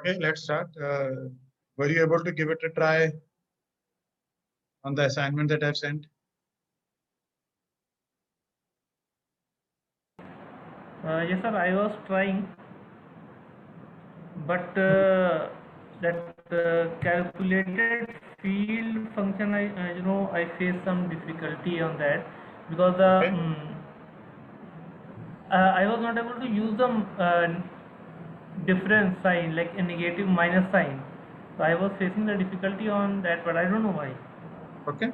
Okay, let's start. Were you able to give it a try on the assignment that I've sent? Yes, sir. I was trying, but that calculated field function, I face some difficulty on that because Okay. I was not able to use the difference sign, like a negative minus sign. So I was facing the difficulty on that, but I don't know why. Okay.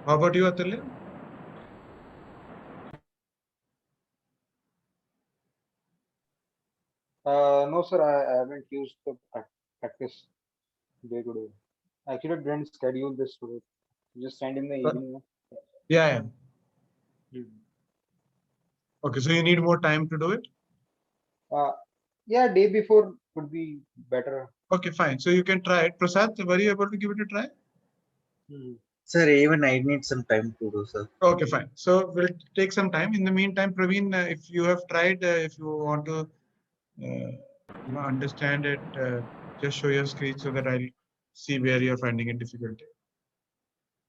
How about you, Atulya? No, sir, I haven't used the practice day to day. Actually, I didn't schedule this today. Just send in the evening. Yeah. Mhm. Okay, so you need more time to do it? Uh, yeah, day before would be better. Okay, fine. So you can try it. Prasad, were you able to give it a try? Sir, even I need some time to do, sir. Okay, fine. So we'll take some time. In the meantime, Praveen, if you have tried, if you want to understand it, just show your screen so that I'll see where you're finding a difficulty.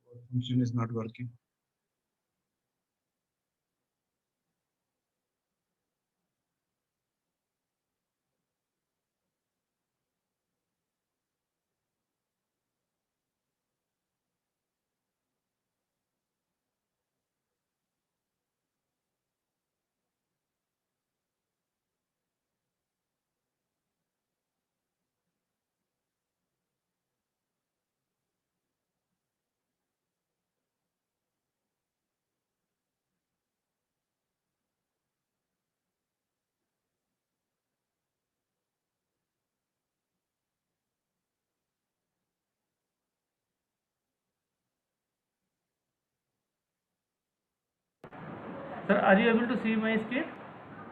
What function is not working. Sir, are you able to see my screen?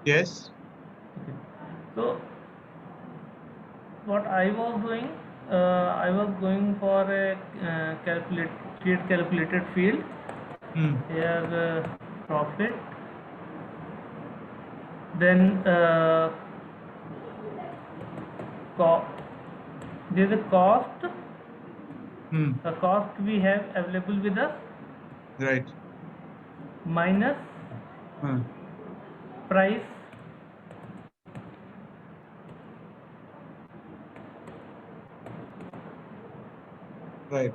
Yes. Okay. So what I was doing, I was going for a create calculated field. Here profit, then there's a cost. The cost we have available with us, Right. minus price, right.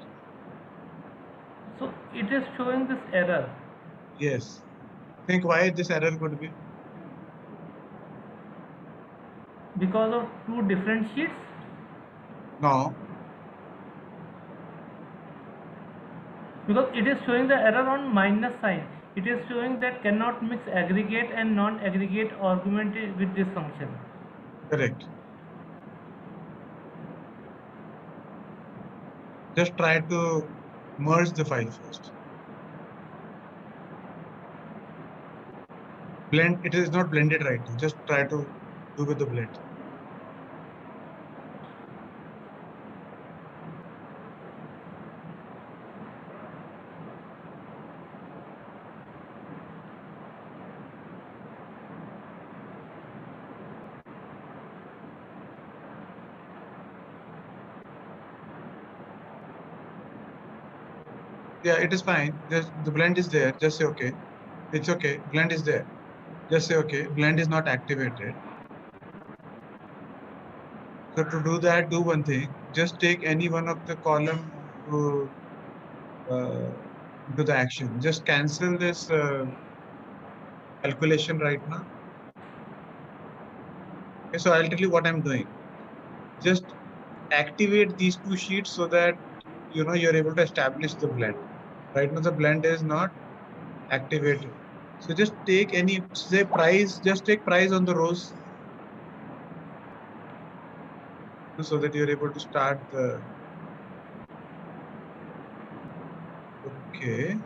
So it is showing this error. Yes. Think why this error could be? Because of two different sheets? No. Because it is showing the error on minus sign. It is showing that cannot mix aggregate and non-aggregate argument with this function. Correct. Just try to merge the file first. Blend, it is not blended right now. Just try to do with the blend. Yeah, it is fine. Just the blend is there. Just say okay. It's okay. Blend is there. Just say okay. Blend is not activated. So to do that, do one thing. Just take any one of the column to the action. Just cancel this calculation right now. Okay, so I'll tell you what I'm doing. Just activate these two sheets so that you're able to establish the blend. Right now the blend is not activated. So just take any, say price, just take price on the rows so that you're able to start the. Okay.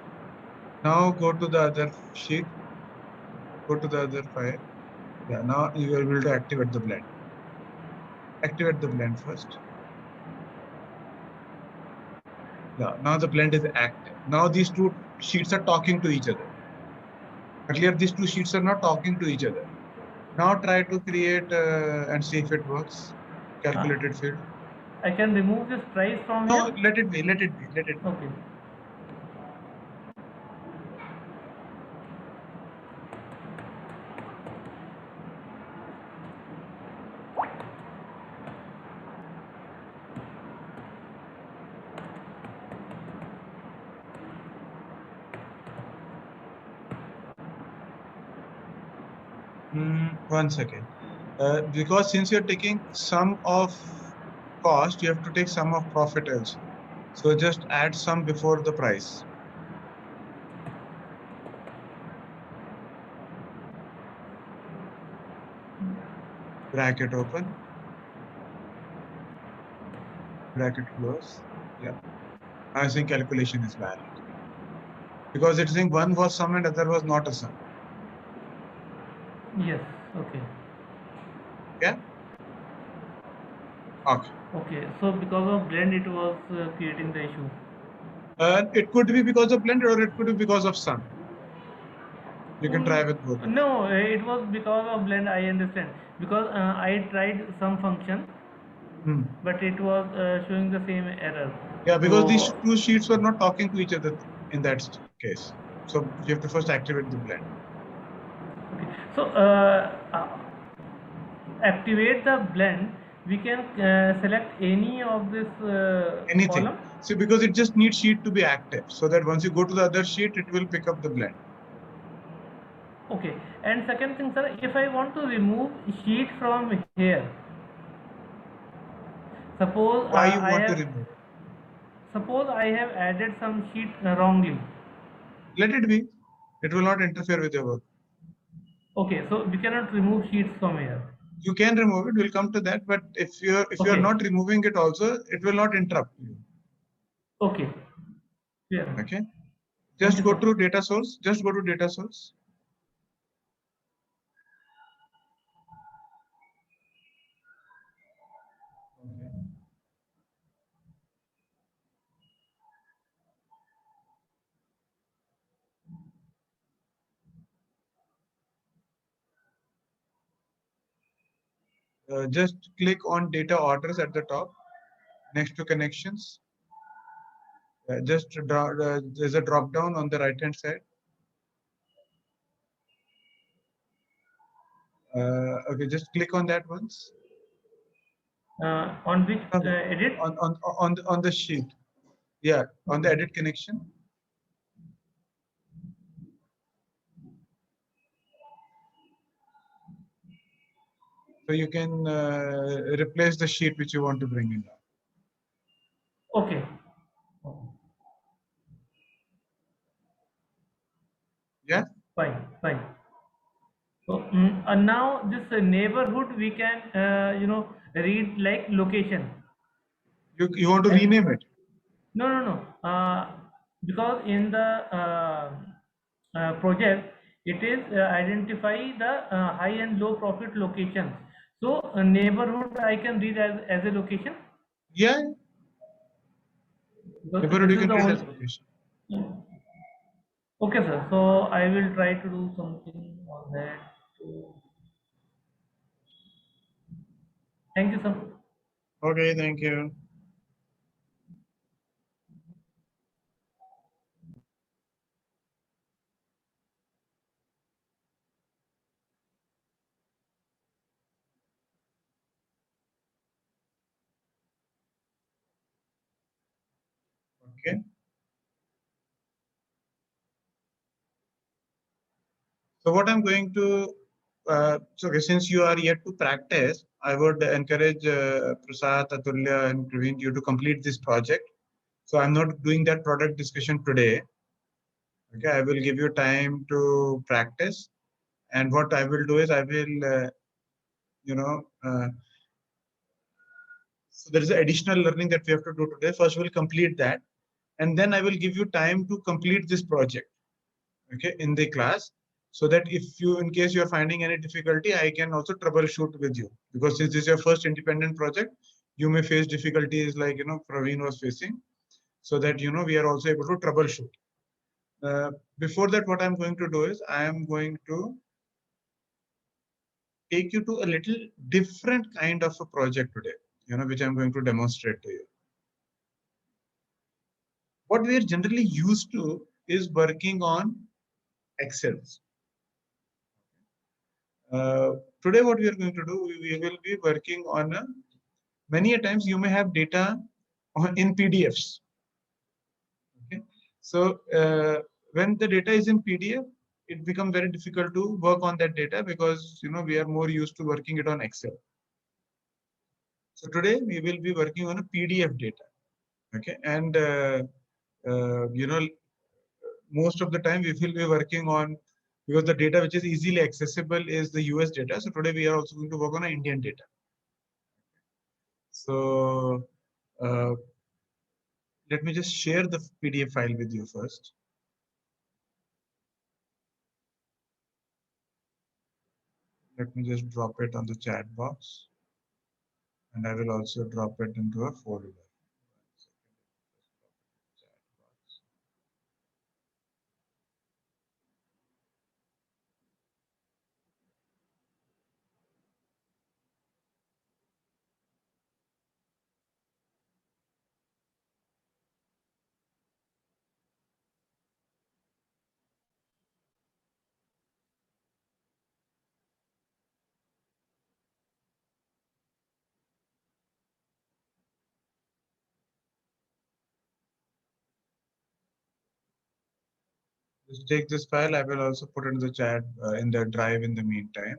Now go to the other sheet. Go to the other file. Yeah, now you are able to activate the blend. Activate the blend first. Yeah, now the blend is active. Now these two sheets are talking to each other. Earlier, these two sheets are not talking to each other. Now try to create and see if it works. calculated field. I can remove this price from No, here. let it be. Let it be. Let it be. Okay. One second. Because since you're taking sum of cost, you have to take sum of profit also. So just add sum before the price. Bracket open. Bracket close. Yeah. I think calculation is valid. Because it's saying one was sum and other was not a sum. Yes. Okay. Yeah? Okay. Okay. So because of blend, it was creating the issue. It could be because of blend or it could be because of sum. You can try with both. No, it was because of blend. I understand, because I tried some function, but it was showing the same error. Yeah, because So, these two sheets were not talking to each other in that case. So you have to first activate the blend. okay. So activate the blend. We can select any of this Anything. column. See, because it just needs sheet to be active, so that once you go to the other sheet, it will pick up the blend. Okay. And second thing, sir, if I want to remove sheet from here, suppose Why you want to remove? Suppose I have added some sheet wrongly. Let it be. It will not interfere with your work. Okay, so we cannot remove sheets from here. You can remove it. We'll come to that. But if you're Okay. not removing it also, it will not interrupt you. Okay. Yeah. Okay. Just go to data source. Just go to data source. Just click on data orders at the top, next to connections. There's a drop down on the right hand side. Okay, just click on that once. On which edit? On the sheet. Yeah, on the edit connection. So you can replace the sheet which you want to bring in now. Okay. Yeah. Fine. Fine. So now this neighborhood we can read like location. You want to rename it? No. Because in the project it is identify the high and low profit locations. So neighborhood I can read as a location. Yeah. Neighborhood you can read as location. Okay, sir. So I will try to do something on that. Thank you, sir. Okay, thank you. Okay. So what I'm going to, okay, since you are yet to practice, I would encourage Prasad, Atulya, and Praveen you to complete this project. So I'm not doing that product discussion today. Okay, I will give you time to practice. And what I will do is I will, so there is additional learning that we have to do today. First, we'll complete that. And then I will give you time to complete this project, okay, in the class. So that if you, in case you're finding any difficulty, I can also troubleshoot with you. Because since this is your first independent project, you may face difficulties like, Praveen was facing. So that, we are also able to troubleshoot. Before that, what I'm going to do is I am going to take you to a little different kind of a project today. which I'm going to demonstrate to you. What we are generally used to is working on Excels. Today, what we are going to do, we will be working on many a times you may have data in PDFs. Okay, so when the data is in PDF, it becomes very difficult to work on that data because we are more used to working it on Excel. So today we will be working on a PDF data. Okay, and most of the time we will be working on, because the data which is easily accessible is the US data. So today we are also going to work on Indian data. So let me just share the PDF file with you first. Let me just drop it on the chat box, and I will also drop it into a folder. Just take this file. I will also put it in the chat in the drive in the meantime.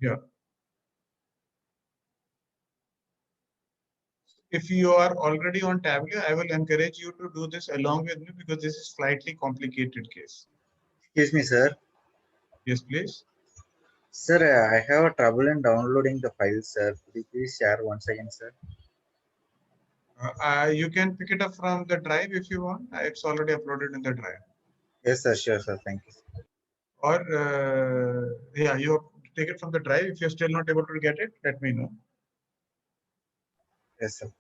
Yeah. If you are already on Tableau, I will encourage you to do this along with me because this is slightly complicated case. Excuse me, sir. Yes, please. Sir, I have a trouble in downloading the files, sir. Could you please share once again, sir? You can pick it up from the drive if you want. It's already uploaded in the drive. Yes, sir. Sure, sir. Thank you. Or yeah, you take it from the drive. If you're still not able to get it, let me know. Yes, sir.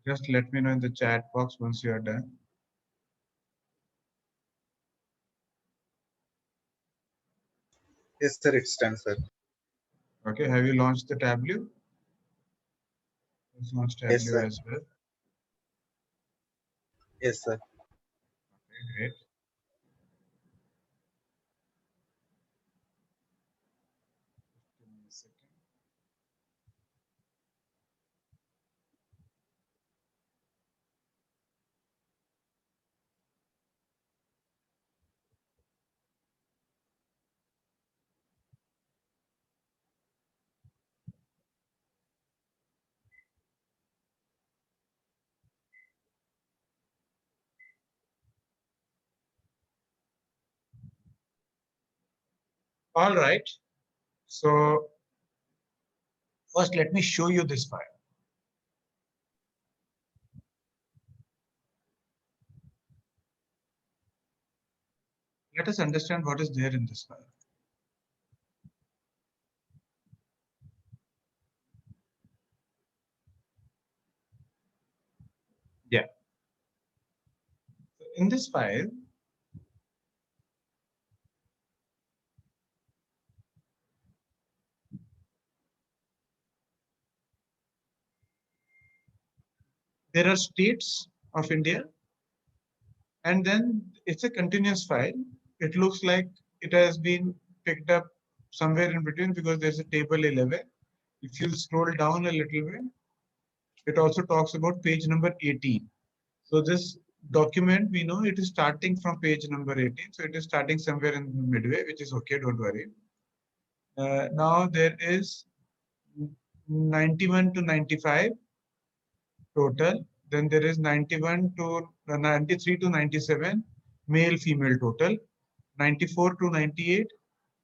Just let me know in the chat box once you are done. Yes, sir. It's done, sir. Okay, have you launched the Tableau? Let's launch Yes, Tableau sir. as well. Yes, sir. Okay, great. Give me a second. All right. So first, let me show you this file. Let us understand what is there in this file. Yeah. So in this file, there are states of India, and then it's a continuous file. It looks like it has been picked up somewhere in between because there's a table 11. If you scroll down a little bit, it also talks about page number 18. So this document, we know it is starting from page number 18. So it is starting somewhere in midway, which is okay, don't worry. Now there is 91 to 95 total. Then there is 91 to 93 to 97 male female total, 94 to 98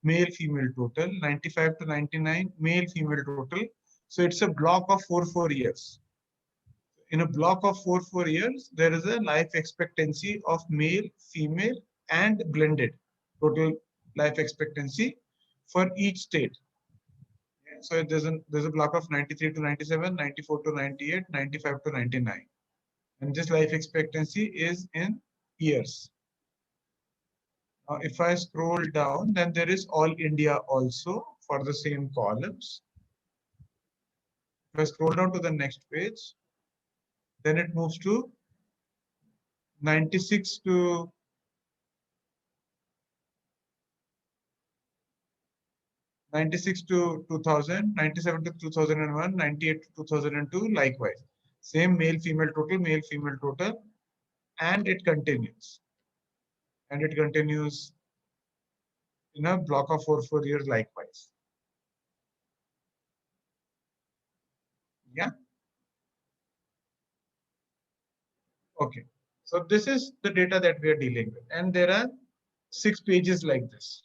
male female total, 95 to 99 male female total. So it's a block of 4 years. In a block of 4 years, there is a life expectancy of male, female, and blended total life expectancy for each state. So there's a block of 93 to 97, 94 to 98, 95 to 99. And this life expectancy is in years. Now, if I scroll down, then there is all India also for the same columns. If I scroll down to the next page, then it moves to 96 to 96 to 2000, 97 to 2001, 98 to 2002, likewise. Same male, female total, and it continues. And it continues in a block of 4 years likewise. Yeah. Okay. So this is the data that we are dealing with. And there are 6 pages like this.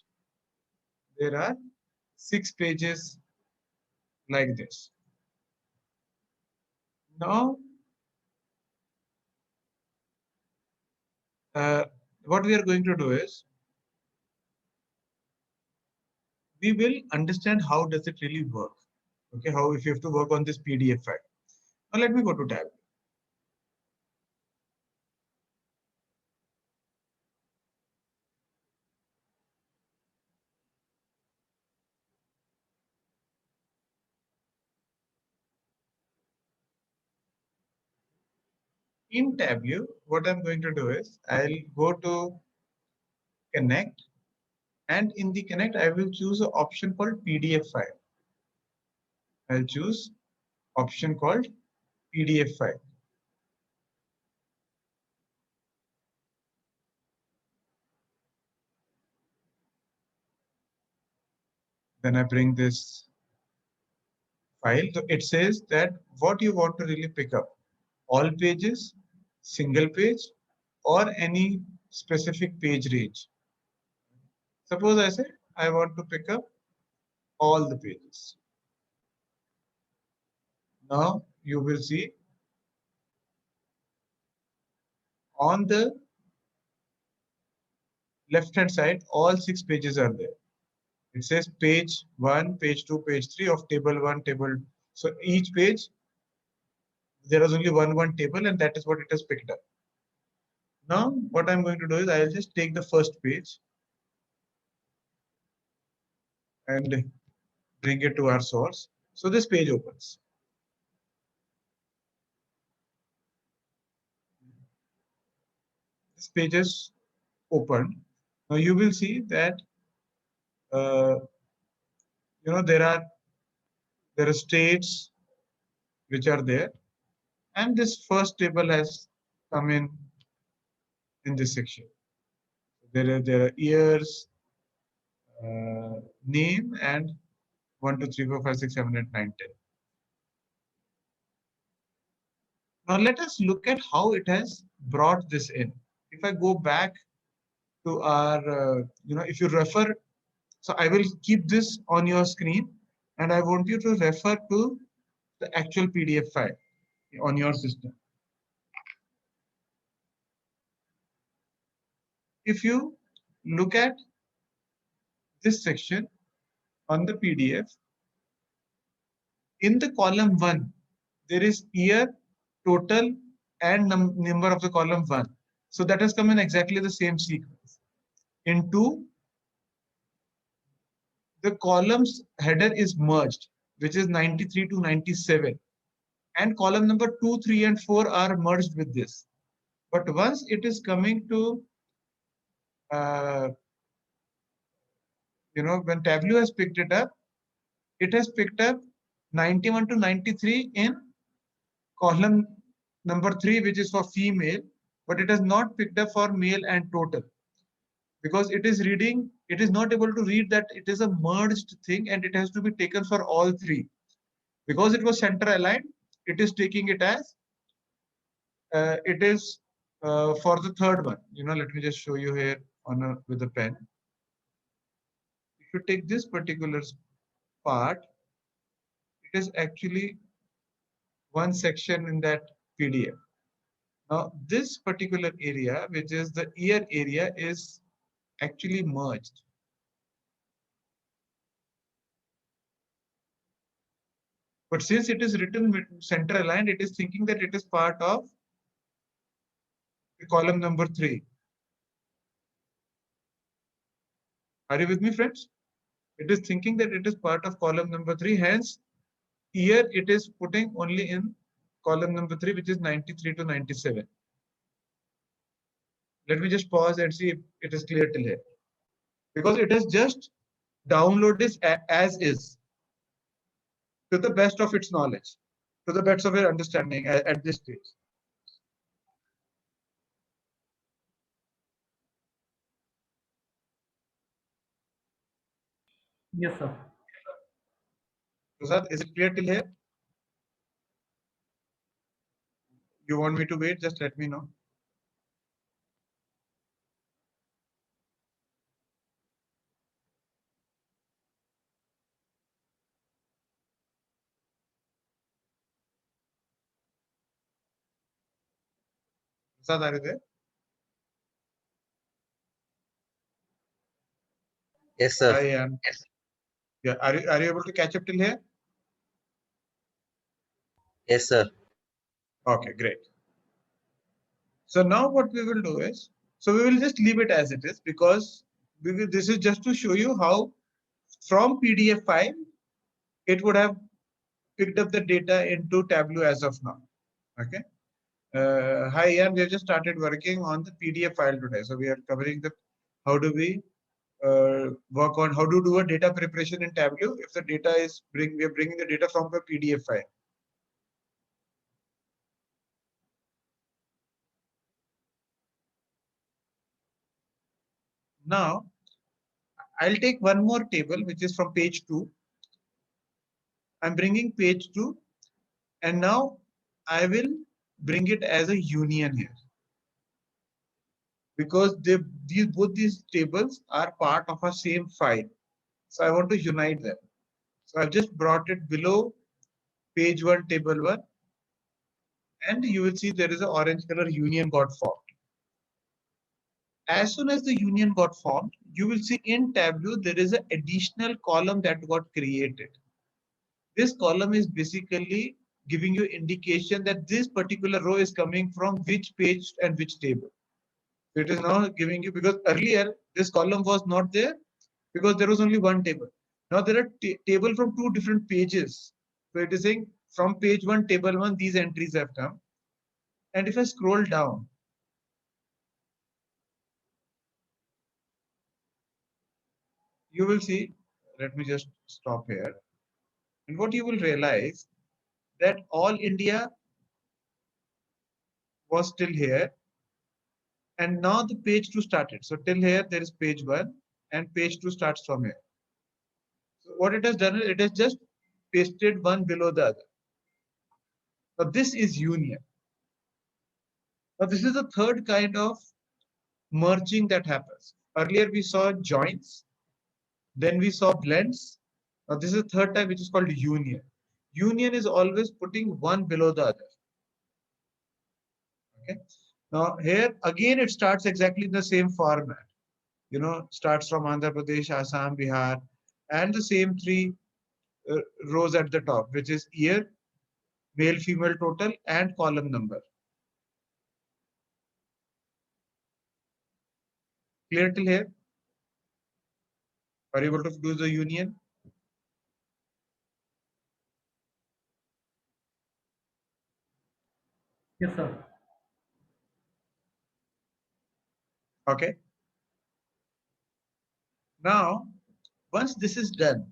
There are 6 pages like this. Now, what we are going to do is we will understand how does it really work. Okay, how if you have to work on this PDF file. Now let me go to tab. In Tableau, what I'm going to do is I'll go to connect, and in the connect, I will choose an option called PDF file. I'll choose option called PDF file. Then I bring this file. So it says that what you want to really pick up, all pages, single page, or any specific page range. Suppose I say I want to pick up all the pages. Now you will see on the left hand side, all 6 pages are there. It says page 1, page 2, page 3 of table 1, table. So each page, there is only one table, and that is what it has picked up. Now, what I'm going to do is I'll just take the first page and bring it to our source. So this page opens. This page is open. Now you will see that there are states which are there, and this first table has come in this section. There are years, name, and 1, 2, 3, 4, 5, 6, 7, 8, 9, 10. Now let us look at how it has brought this in. If I go back to our, if you refer So I will keep this on your screen and I want you to refer to the actual PDF file on your system. If you look at this section on the PDF, in the column 1, there is year, total, and number of the column 1. So that has come in exactly the same sequence. In 2, the columns header is merged, which is 93 to 97. And column number 2, 3, and 4 are merged with this. But once it is coming to, when Tableau has picked it up, it has picked up 91 to 93 in column number 3, which is for female, but it has not picked up for male and total. Because it is reading, it is not able to read that it is a merged thing and it has to be taken for all 3. Because it was center aligned, it is taking it as it is for the third one. Let me just show you here with a pen. If you take this particular part, it is actually one section in that PDF. Now, this particular area, which is the year area, is actually merged. But since it is written center aligned, it is thinking that it is part of the column number 3. Are you with me, friends? It is thinking that it is part of column number 3. Hence, here it is putting only in column number 3, which is 93 to 97. Let me just pause and see if it is clear till here. Because it has just downloaded this as is, to the best of its knowledge, to the best of your understanding at this stage. Yes, sir. Prasad, is it clear till here? You want me to wait? Just let me know. Prasad, are you there? Yes, sir. I am. Yeah. Are you able to catch up till here? Yes, sir. Okay, great. So now what we will do is, so we will just leave it as it is, because this is just to show you how from PDF file, it would have picked up the data into Tableau as of now. Okay. Hi, Ian. We have just started working on the PDF file today. So we are covering the how do we work on how to do a data preparation in Tableau if the data is we are bringing the data from a PDF file. Now, I'll take one more table, which is from page 2. I'm bringing page 2, and now I will bring it as a union here, because both these tables are part of a same file. So I want to unite them. So I've just brought it below page 1, table 1, and you will see there is an orange color union got formed. As soon as the union got formed, you will see in Tableau there is an additional column that got created. This column is basically giving you indication that this particular row is coming from which page and which table. So it is now giving you, because earlier this column was not there because there was only one table. Now there are table from 2 different pages. So it is saying from page 1, table 1, these entries have come. And if I scroll down, you will see, let me just stop here. And what you will realize that all India was still here. And now the page 2 started. So till here, there is page 1 and page 2 starts from here. So what it has done is it has just pasted one below the other. Now this is union. Now this is the third kind of merging that happens. Earlier we saw joins. Then we saw blends. Now this is the third type, which is called union. Union is always putting one below the other. Okay. Now here again it starts exactly in the same format. Starts from Andhra Pradesh, Assam, Bihar, and the same three rows at the top, which is year, male, female total, and column number. Clear till here? Are you able to do the union? Yes, sir. Okay. Now, once this is done,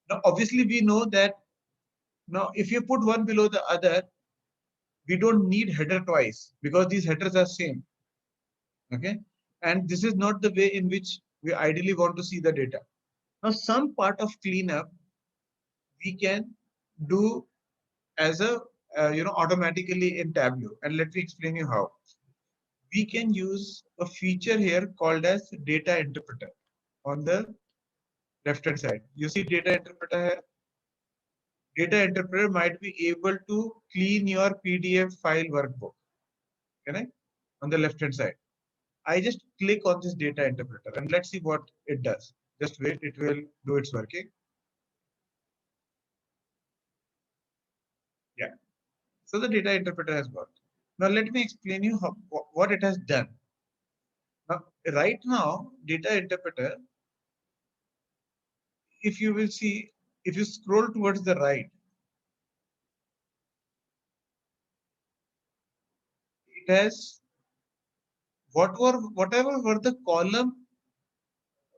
now obviously we know that now if you put one below the other, we don't need header twice because these headers are same. Okay. And this is not the way in which we ideally want to see the data. Now, some part of cleanup we can do as a automatically in Tableau, and let me explain you how. We can use a feature here called as data interpreter on the left hand side. You see data interpreter here. Data interpreter might be able to clean your PDF file workbook. Correct? On the left hand side. I just click on this data interpreter and let's see what it does. Just wait, it will do its working. Yeah. So the data interpreter has worked. Now let me explain you what it has done. Now, right now, data interpreter, if you will see, if you scroll towards the right, it has whatever were the column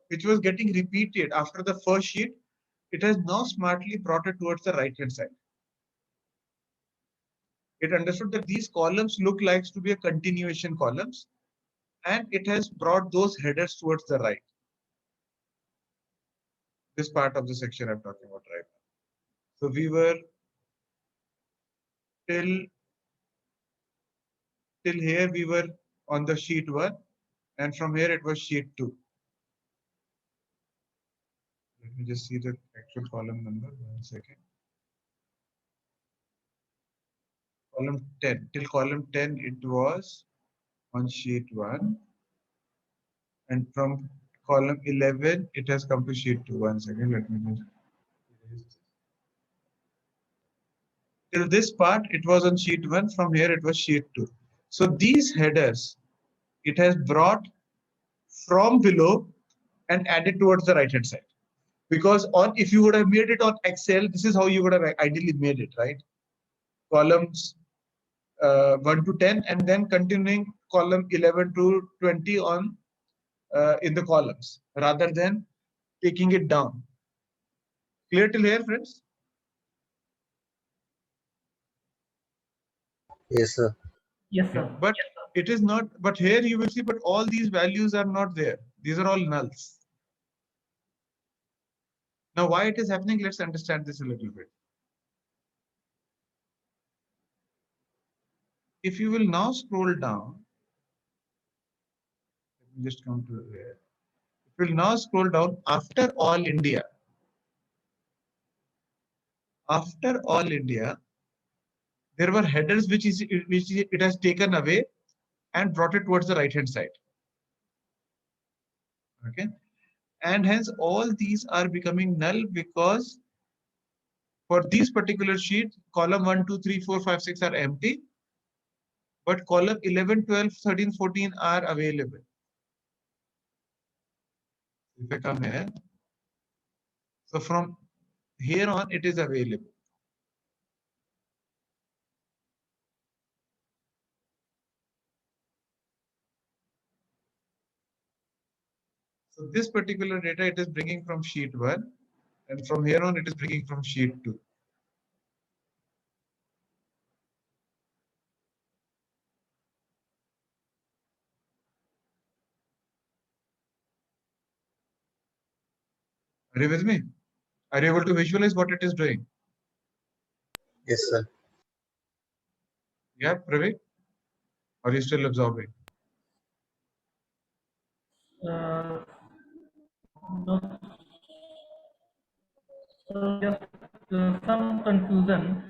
which was getting repeated after the first sheet, it has now smartly brought it towards the right hand side. It understood that these columns look like to be a continuation columns, and it has brought those headers towards the right. This part of the section I'm talking about right now. So we were till here we were on the sheet 1, and from here it was sheet 2. Let me just see the actual column number. 1 second. Column 10. Till column 10 it was on sheet 1, and from column 11 it has come to sheet 2. 1 second. Let me just erase this. Till this part it was on sheet 1. From here it was sheet 2. So these headers it has brought from below and added towards the right hand side. Because if you would have made it on Excel, this is how you would have ideally made it, right? Columns 1 to 10, and then continuing column 11 to 20 on in the columns, rather than taking it down. Clear till here, friends? Yes, sir. Yes, sir. But it is not. But here you will see, but all these values are not there. These are all nulls. Now, why it is happening? Let's understand this a little bit. If you will now scroll down, let me just come to here. If you will now scroll down after all India. After all India, there were headers which it has taken away and brought it towards the right hand side. Okay, and hence all these are becoming null because for these particular sheets, column 1, 2, 3, 4, 5, 6 are empty, but column 11, 12, 13, 14 are available. If I come here, so from here on it is available. So this particular data it is bringing from sheet 1, and from here on it is bringing from sheet 2. Are you with me? Are you able to visualize what it is doing? Yes, sir. Yeah, Praveen? Or are you still absorbing? No, so just some confusion.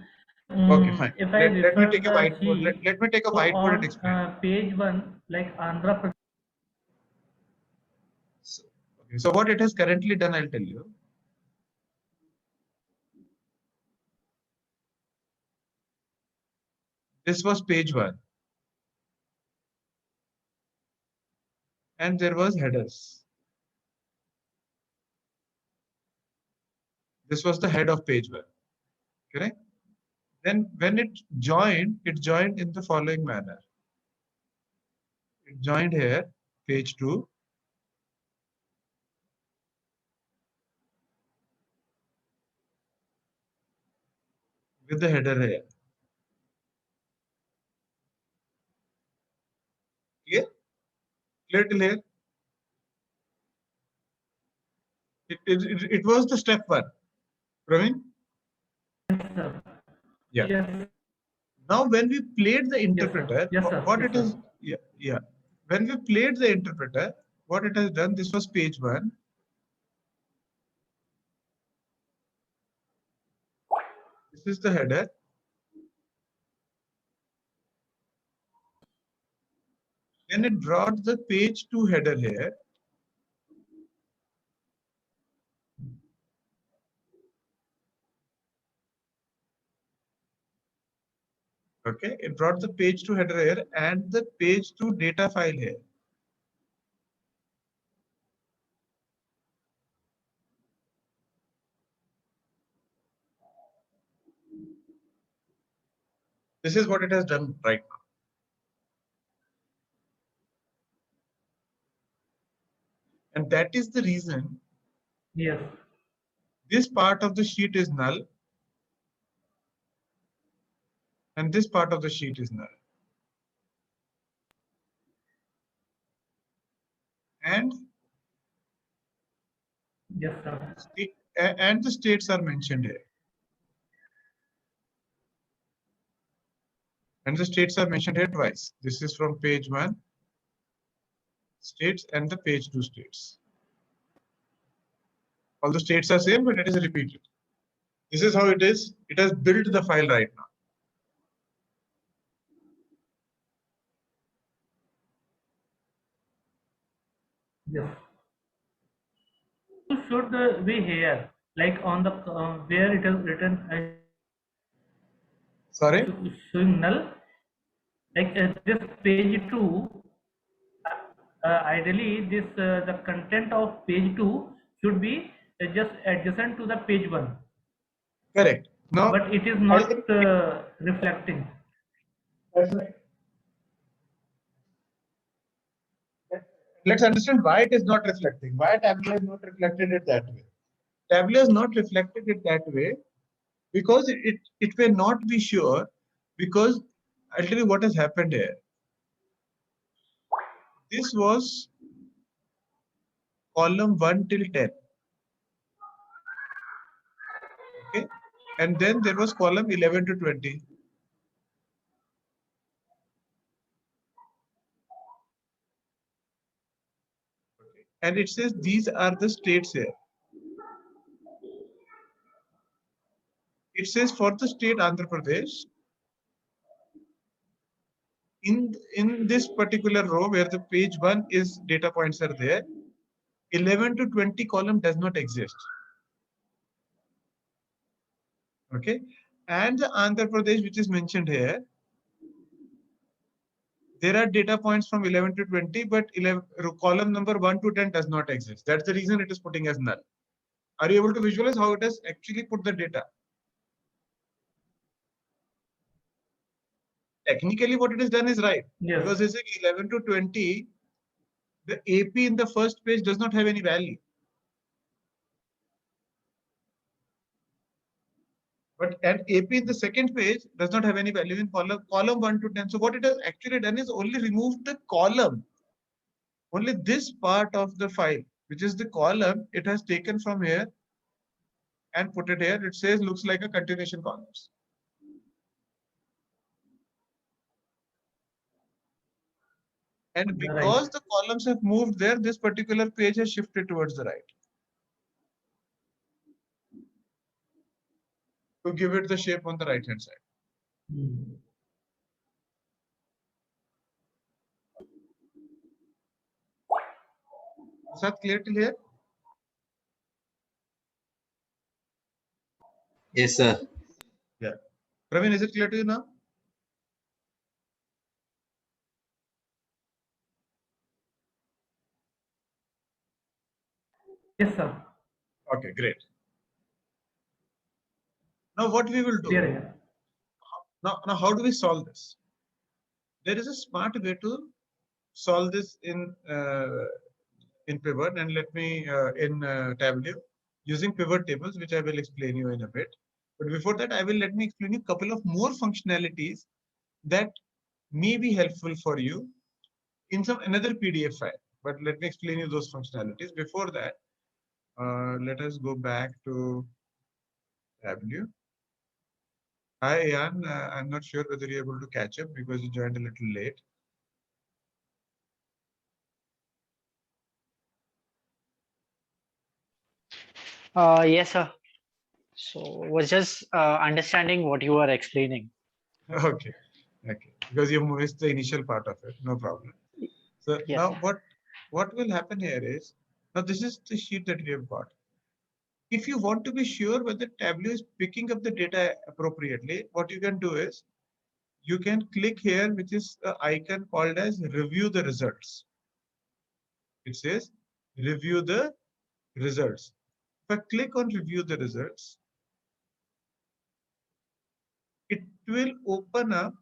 Okay, fine. If I Let me refer take a the whiteboard. sheet, Let me take a so whiteboard and on explain. page 1, like Andhra Pradesh. So, okay, so what it has currently done, I'll tell you. This was page 1, and there was headers. This was the head of page 1, correct? Then when it joined in the following manner. It joined here, page 2, with the header here. Clear? Clear till here? It was the step 1. Praveen? Sir. Yeah. Yes, Now, when we played the yes, sir. interpreter, Yes, sir. what Yes, it sir. is, yeah. When we played the interpreter, what it has done, this was page 1. This is the header. Then it brought the page 2 header here. Okay, it brought the page 2 header here and the page 2 data file here. This is what it has done right now. And that is the reason Yes. this part of the sheet is null and this part of the sheet is null. And Yes, sir. and the states are mentioned here. And the states are mentioned here twice. This is from page 1 states and the page 2 states. All the states are same, but it is repeated. This is how it is. It has built the file right now. Yes. So should we here, like on the where it is written Sorry? showing null, like this page 2, ideally this the content of page 2 should be just adjacent to the page 1, Correct. Now, but it is I'll not reflecting. That's right. Let's understand why it is not reflecting. Why Tableau is not reflected it that way. Tableau is not reflected it that way because it may not be sure, because I'll tell you what has happened here. This was column 1 till 10. Okay. And then there was column 11 to 20. Okay. And it says these are the states here. It says for the state Andhra Pradesh, in this particular row where the page 1 is data points are there, 11 to 20 column does not exist. Okay. And the Andhra Pradesh, which is mentioned here, there are data points from 11 to 20, but column number 1 to 10 does not exist. That's the reason it is putting as null. Are you able to visualize how it has actually put the data? Technically, what it has done is right. Yes. Because it's like 11 to 20, the AP in the first page does not have any value. But an AP in the second page does not have any value in column 1 to 10. So what it has actually done is only removed the column. Only this part of the file, which is the column, it has taken from here and put it here. It says looks like a continuation columns. And because Right. the columns have moved there, this particular page has shifted towards the right. to give it the shape on the right hand side. Is that clear till here? Yes, sir. Yeah. Praveen, is it clear to you now? Yes, sir. Okay, great. Now what we will do? Clear here. Now how do we solve this? There is a smart way to solve this in Pivot, and let me in Tableau using pivot tables, which I will explain you in a bit. But before that, let me explain you a couple of more functionalities that may be helpful for you in some another PDF file. But let me explain you those functionalities. Before that, let us go back to Tableau. Hi, Ian. I'm not sure whether you're able to catch up because you joined a little late. Yes, sir. So was just understanding what you were explaining. Okay, okay. Because you missed the initial part of it. No problem. So Yes. now what will happen here is, now this is the sheet that we have got. If you want to be sure whether Tableau is picking up the data appropriately, what you can do is you can click here, which is the icon called as review the results. It says review the results. If I click on review the results, it will open up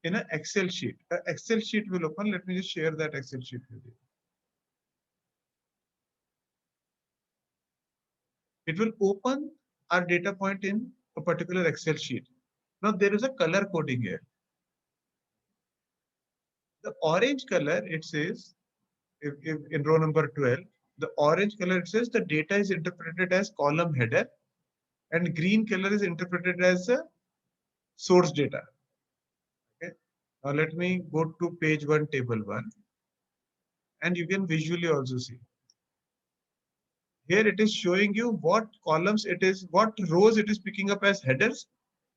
in an Excel sheet. An Excel sheet will open. Let me just share that Excel sheet with you. It will open our data point in a particular Excel sheet. Now there is a color coding here. The orange color, it says, if in row number 12, the orange color, it says the data is interpreted as column header, and green color is interpreted as a source data. Okay. Now let me go to page 1, table 1, and you can visually also see. Here it is showing you what columns it is, what rows it is picking up as headers,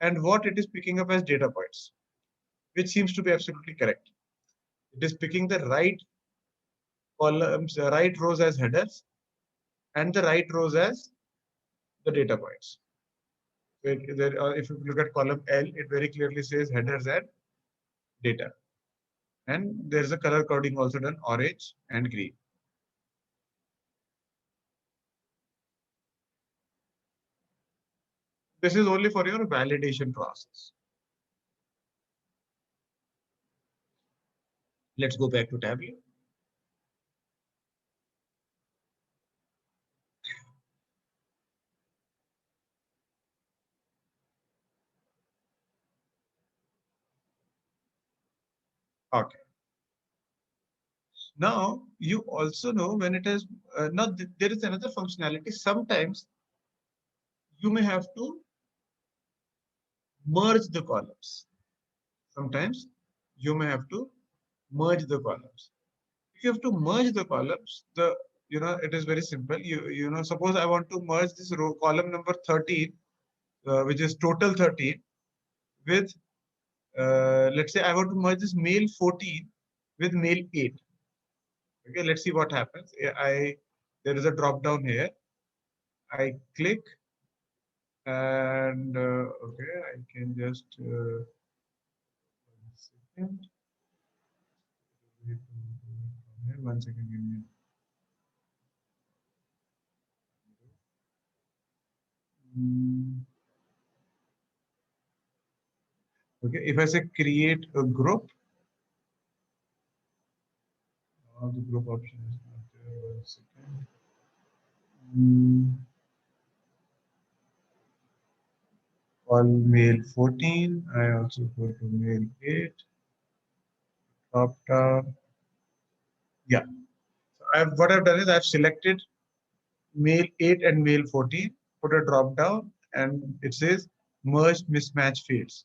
and what it is picking up as data points, which seems to be absolutely correct. It is picking the right columns, right rows as headers, and the right rows as the data points. If you look at column L, it very clearly says headers and data. And there's a color coding also done, orange and green. This is only for your validation process. Let's go back to Tableau. Okay. Now you also know when it is there is another functionality. Sometimes you may have to merge the columns. Sometimes you may have to merge the columns. If you have to merge the columns, it is very simple. Suppose I want to merge this row column number 13, which is total 13, with let's say I want to merge this male 14 with male 8. Okay, let's see what happens. There is a drop down here. I click, and okay, I can just 1 second. 1 second, give me. Okay, if I say create a group, the group option is not there. 1 second. Call male 14. I also go to male 8. Drop down. Yeah. So what I've done is I've selected male 8 and male 14, put a drop down, and it says merge mismatch fields.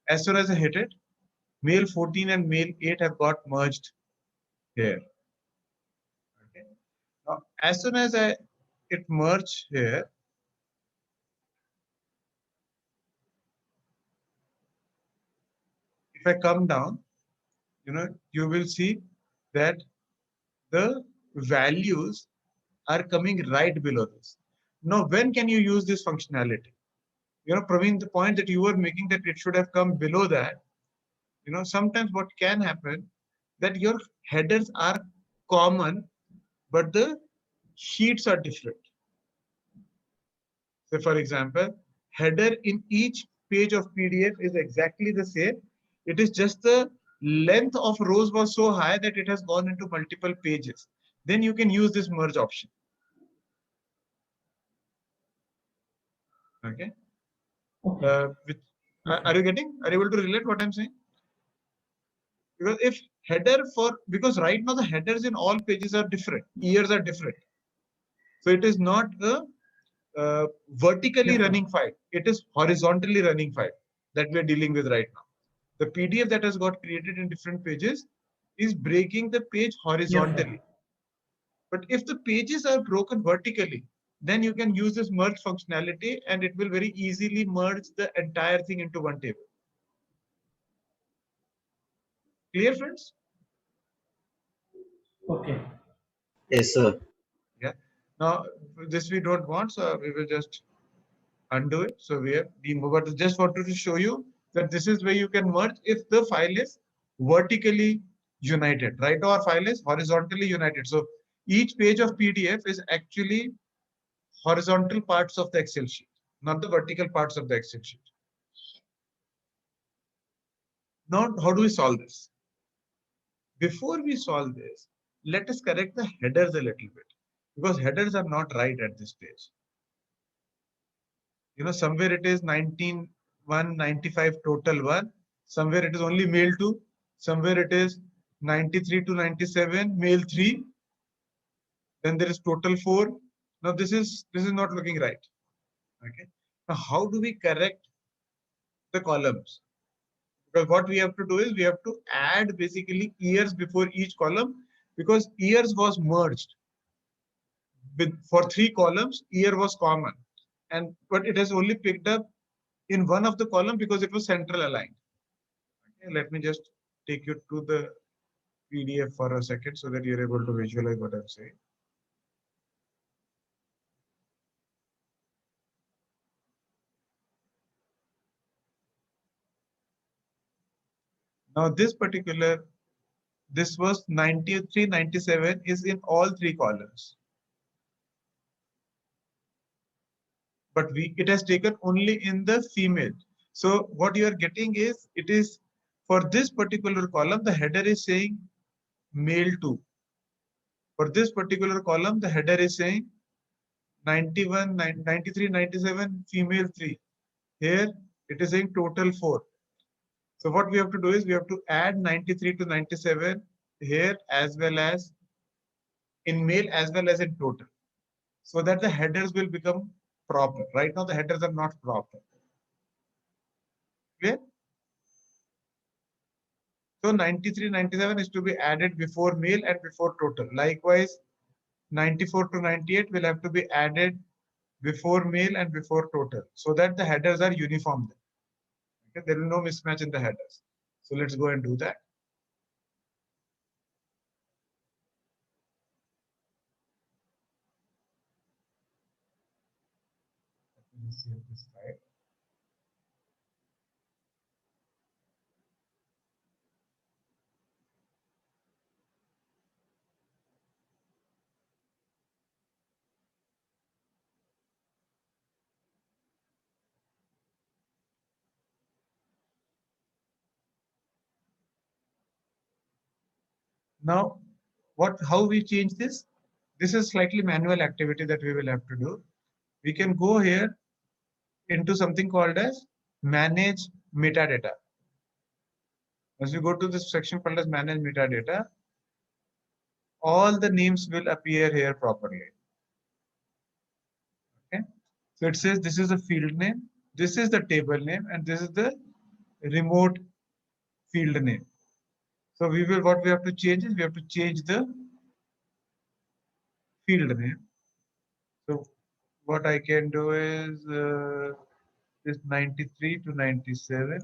As soon as I hit it, male 14 and male 8 have got merged here. Okay. Now, as soon as it merged here, if I come down, you will see that the values are coming right below this. Now, when can you use this functionality? Praveen, the point that you were making that it should have come below that, sometimes what can happen that your headers are common, but the sheets are different. So for example, header in each page of PDF is exactly the same. It is just the length of rows was so high that it has gone into multiple pages. Then you can use this merge option. Okay. Okay. Are you able to relate what I'm saying? Because if because right now the headers in all pages are different, years are different. So it is not a vertically Yes, sir. running file. It is horizontally running file that we are dealing with right now. The PDF that has got created in different pages is breaking the page horizontally. Yes, But if the pages are broken vertically, then you can use this merge functionality and it will very easily merge the entire thing into one table. Clear, friends? okay. Yes, sir. Yeah. Now, this we don't want, so we will just undo it. So we have but just wanted to show you that this is where you can merge if the file is vertically united. Right now our file is horizontally united. So each page of PDF is actually horizontal parts of the Excel sheet, not the vertical parts of the Excel sheet. Now, how do we solve this? Before we solve this, let us correct the headers a little bit because headers are not right at this stage. Somewhere it is 19,195 total 1, somewhere it is only mail 2, somewhere it is 93 to 97 mail 3, then there is total 4. Now this is not looking right. Okay. Now how do we correct the columns? Because what we have to do is we have to add basically years before each column because years was merged with for 3 columns, year was common, but it has only picked up in one of the column because it was central aligned. Okay, let me just take you to the PDF for a second so that you're able to visualize what I'm saying. Now this was 93, 97 is in all 3 columns. But it has taken only in the female. So what you are getting is, it is for this particular column, the header is saying male 2. For this particular column, the header is saying 91, 93, 97, female 3. Here it is saying total 4. So what we have to do is we have to add 93 to 97 here as well as in male as well as in total, so that the headers will become proper. Right now the headers are not proper. Clear? So 93, 97 is to be added before male and before total. Likewise, 94 to 98 will have to be added before male and before total, so that the headers are uniform. Okay? There is no mismatch in the headers. So let's go and do that. Let me see this slide. Now, how we change this? This is slightly manual activity that we will have to do. We can go here into something called as manage metadata. As you go to this section called as manage metadata, all the names will appear here properly. Okay. So it says this is a field name, this is the table name, and this is the remote field name. So what we have to change is we have to change the field name. So what I can do is this 93 to 97.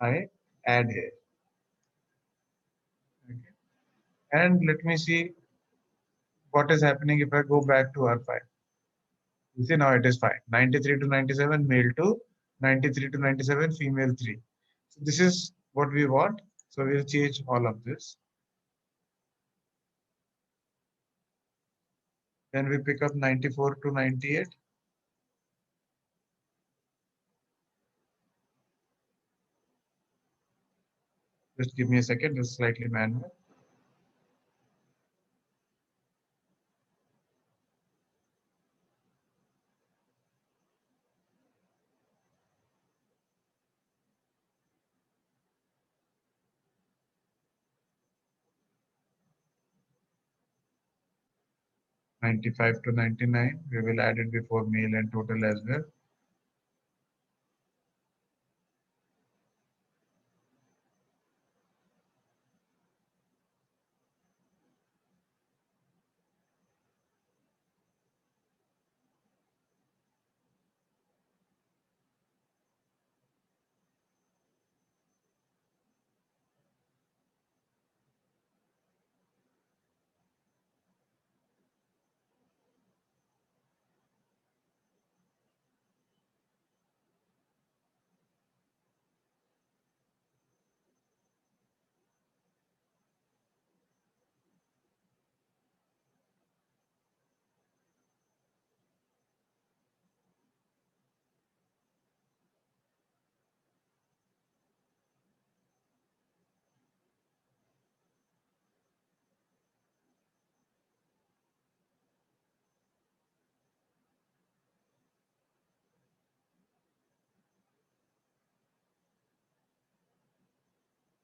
I add here. Okay. And let me see what is happening if I go back to our file. You see now it is fine. 93 to 97 male 2, 93 to 97 female 3. So this is what we want. So we'll change all of this. Then we pick up 94 to 98. Just give me a second, it's slightly manual. '95 to '99. We will add it before male and total as well.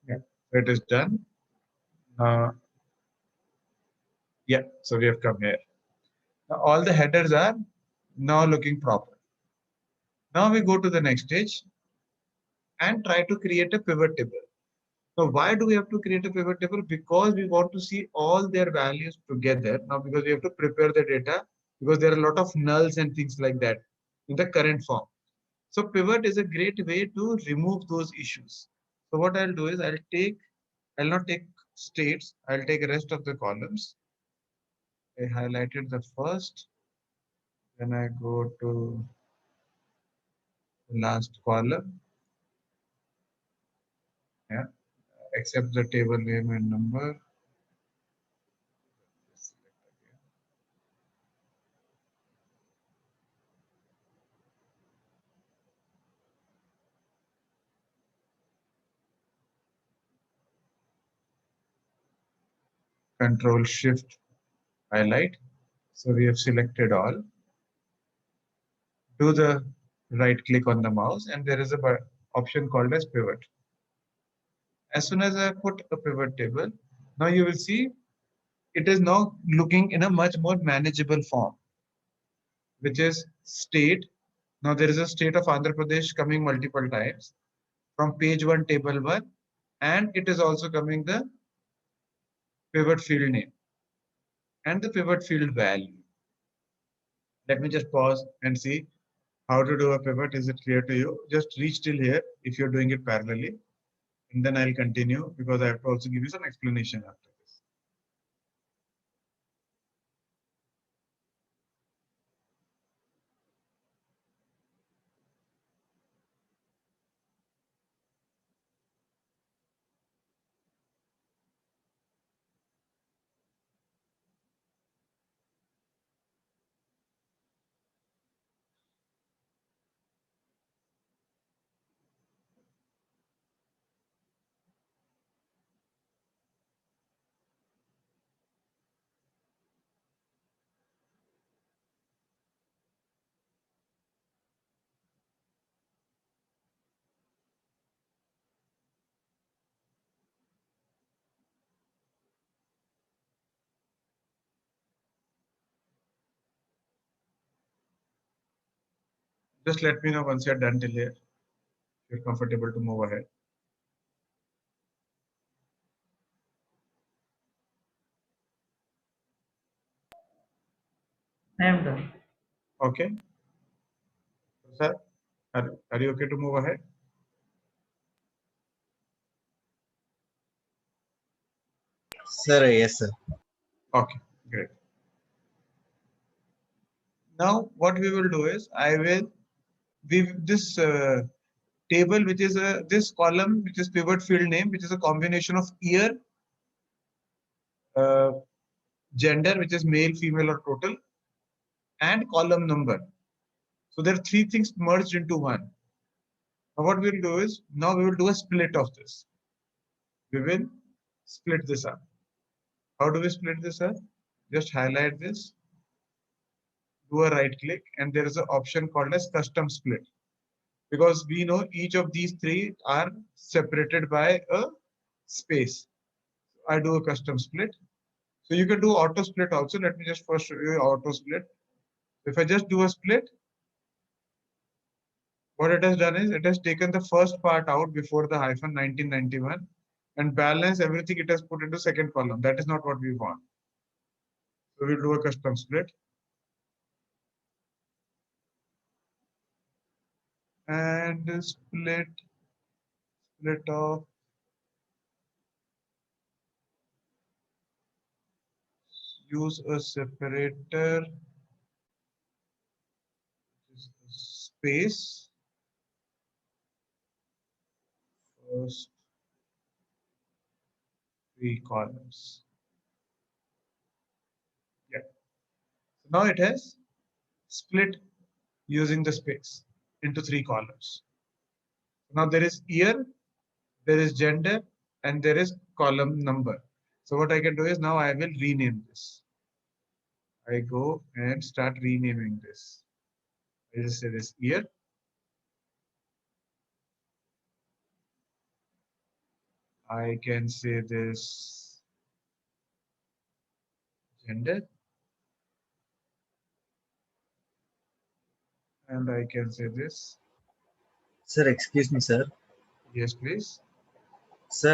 Yeah, so it is done. Yeah, so we have come here. Now all the headers are now looking proper. Now we go to the next stage and try to create a pivot table. Now, why do we have to create a pivot table? Because we want to see all their values together. Now, because we have to prepare the data, because there are a lot of nulls and things like that in the current form. So pivot is a great way to remove those issues. So what I'll do is I'll not take states, I'll take the rest of the columns. I highlighted the first, then I go to the last column. Yeah, except the table name and number. Control Shift highlight. So we have selected all. Do the right click on the mouse and there is a option called as pivot. As soon as I put a pivot table, now you will see it is now looking in a much more manageable form, which is state. Now there is a state of Andhra Pradesh coming multiple times from page 1, table 1, and it is also coming the pivot field name and the pivot field value. Let me just pause and see how to do a pivot. Is it clear to you? Just reach till here if you're doing it parallelly, and then I'll continue because I have to also give you some explanation after this. Just let me know once you're done till here. If you're comfortable to move ahead. I am done. Okay. Sir, are you okay to move ahead? Sir, yes, sir. Okay, great. Now what we will do is I will this table, which is this column, which is pivot field name, which is a combination of year, uh, gender, which is male, female, or total, and column number. So there are three things merged into one. Now what we'll do is now we will do a split of this. We will split this up. How do we split this up? Just highlight this, do a right click, and there is an option called as custom split. Because we know each of these three are separated by a space. I do a custom split. So you can do auto split also. Let me just first show you auto split. If I just do a split, what it has done is it has taken the first part out before the hyphen 1991 and balance everything it has put into second column. That is not what we want. So we'll do a custom split. And split of use a separator space first three columns. Yeah. So now it has split using the space into three columns. Now there is year, there is gender, and there is column number. So what I can do is now I will rename this. I go and start renaming this. I just say this year. I can say this gender. And I can say this. Sir, excuse me, sir. Yes, please. Sir,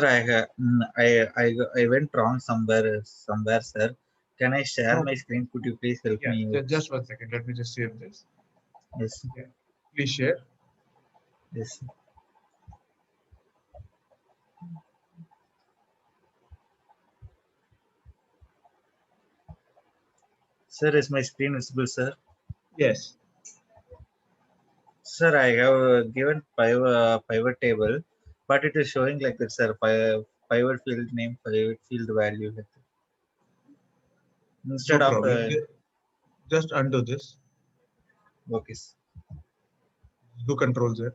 I went wrong somewhere, sir. Can I share No. my screen? Could you please help Yeah, me? just 1 second. Let me just save this. Yes, Yeah. Please share. yes. Sir, is my screen visible, sir? Yes. Sir, I have given pivot table, but it is showing like that, sir. Pivot field name, pivot field value. Like that. No Instead of problem. Just undo this. okay, Do Control Z.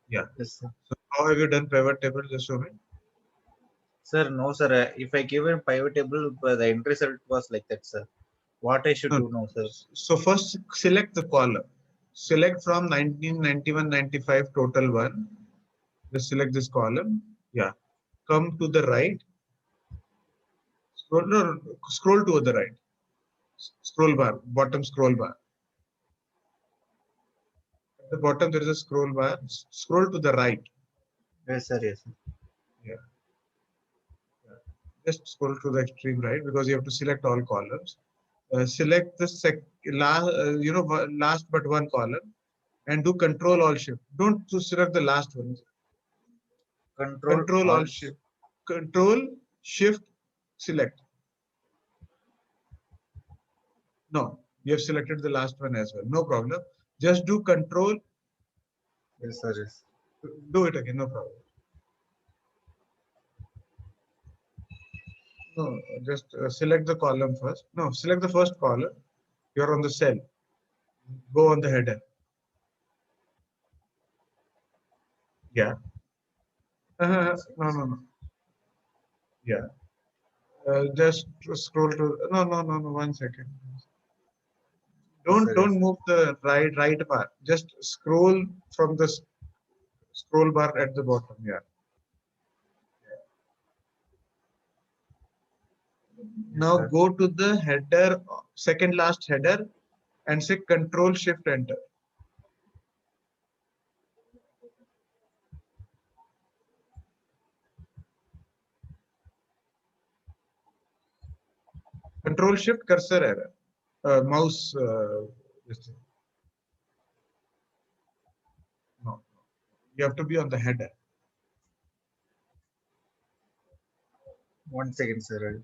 Yeah. yes, sir. So how have you done pivot table? Just show me. Sir, no, sir. If I give a pivot table, the end result was like that, sir. What I should No. do now, sir? So first select the column. Select from 1991-95 total one. Just select this column. Yeah. Come to the right. Scroll to the right. Scroll bar, bottom scroll bar. At the bottom there is a scroll bar. Scroll to the right. Yes, sir. Yes, sir. Yeah. Just scroll to the extreme right because you have to select all columns. Select the last but one column and do Control Alt Shift. Don't select the last one. Control Control Alt Alt. Shift. Control Shift Select. No, you have selected the last one as well. No problem. Just do Control. Yes, sir. Yes. Do it again. No problem. No, just select the column first. No, select the first column. You're on the cell. Go on the header. Yeah. No. Yeah. Just scroll to. No. 1 second. Yes, Don't sir. Yes. don't move the right bar. Just scroll from the scroll bar at the bottom. Yeah. Now Sir. go to the header, second last header, and say Control Shift Enter. Control Shift Cursor error. Mouse. This thing. No, you have to be on the header. 1 second, sir.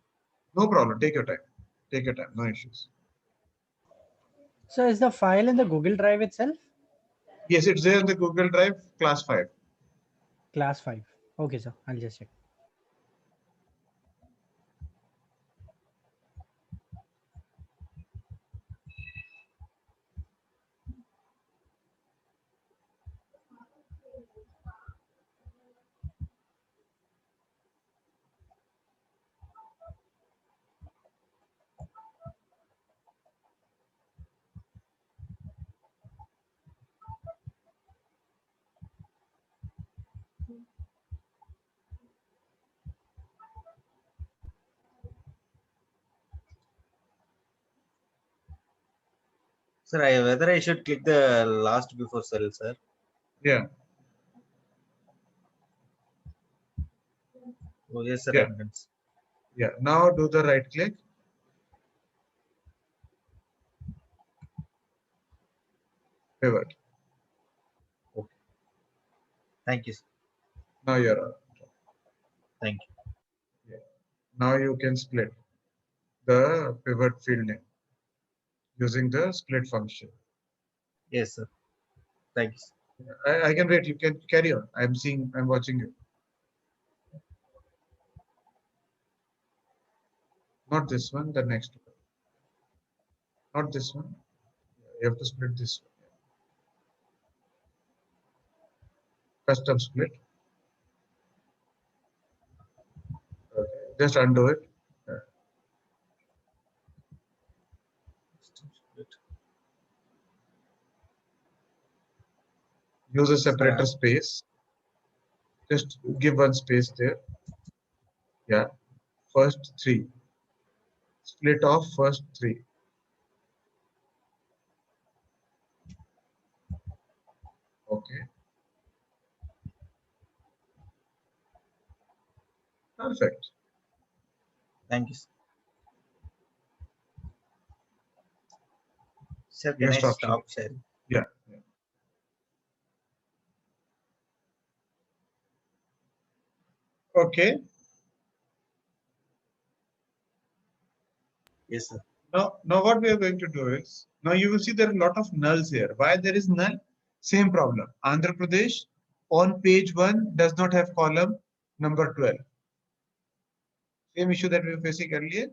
No problem. Take your time. Take your time. No issues. So is the file in the Google Drive itself? Yes, it's there in the Google Drive, class 5. Class 5. Okay, sir. I'll just check. Sir, whether I should click the last before cell, sir? Yeah. Oh, yes, sir. Yeah. I'm done. Yeah. Now do the right click. Pivot. Thank you, sir. Now you're on. Thank you. Now you can split the pivot field name using the split function. Yes, sir. Thank you, sir. I can wait. You can carry on. I'm watching you. Not this one, the next one. Not this one. You have to split this one. Custom split. Okay. Just undo it. Use a separator space. Just give one space there. Yeah. First 3. Split off first 3. Okay. Perfect. Thank you, sir. Sir, can Yes, I stop stop sharing? Yeah. Okay. Yes, sir. Now what we are going to do is, now you will see there are a lot of nulls here. Why there is null? Same problem. Andhra Pradesh on page 1 does not have column number 12. Same issue that we were facing earlier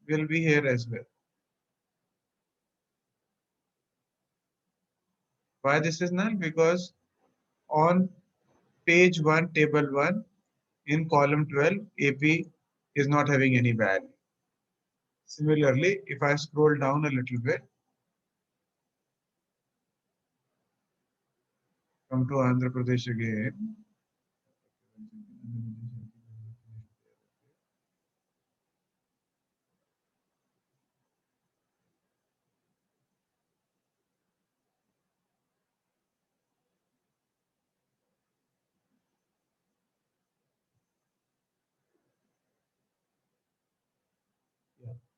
will be here as well. Why this is null? Because on page 1, table 1, in column 12, AP is not having any value. Similarly, if I scroll down a little bit, come to Andhra Pradesh again.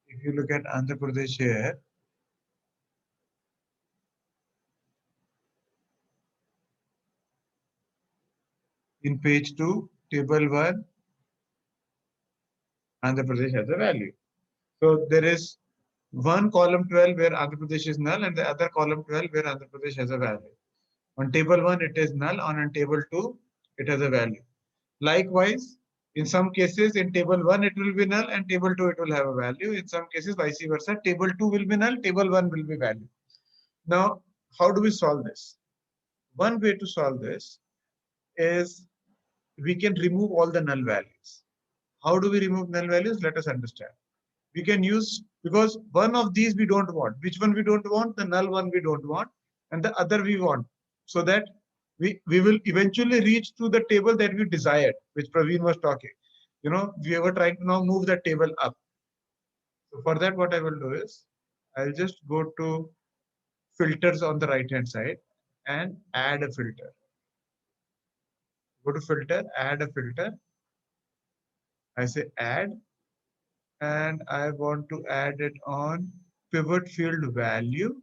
If you look at Andhra Pradesh here, in page 2, table 1, Andhra Pradesh has a value. So there is one column 12 where Andhra Pradesh is null and the other column 12 where Andhra Pradesh has a value. On table 1, it is null. On table 2, it has a value. Likewise, in some cases, in table 1, it will be null and table 2, it will have a value. In some cases, vice versa, table 2 will be null, table 1 will be value. Now, how do we solve this? One way to solve this is we can remove all the null values. How do we remove null values? Let us understand. We can use, because one of these we don't want. Which one we don't want? The null one we don't want, and the other we want. So that we will eventually reach to the table that we desired, which Praveen was talking. You know, we were trying to now move the table up. So for that, what I will do is, I'll just go to filters on the right hand side and add a filter. Go to filter, add a filter. I say add, and I want to add it on pivot field value.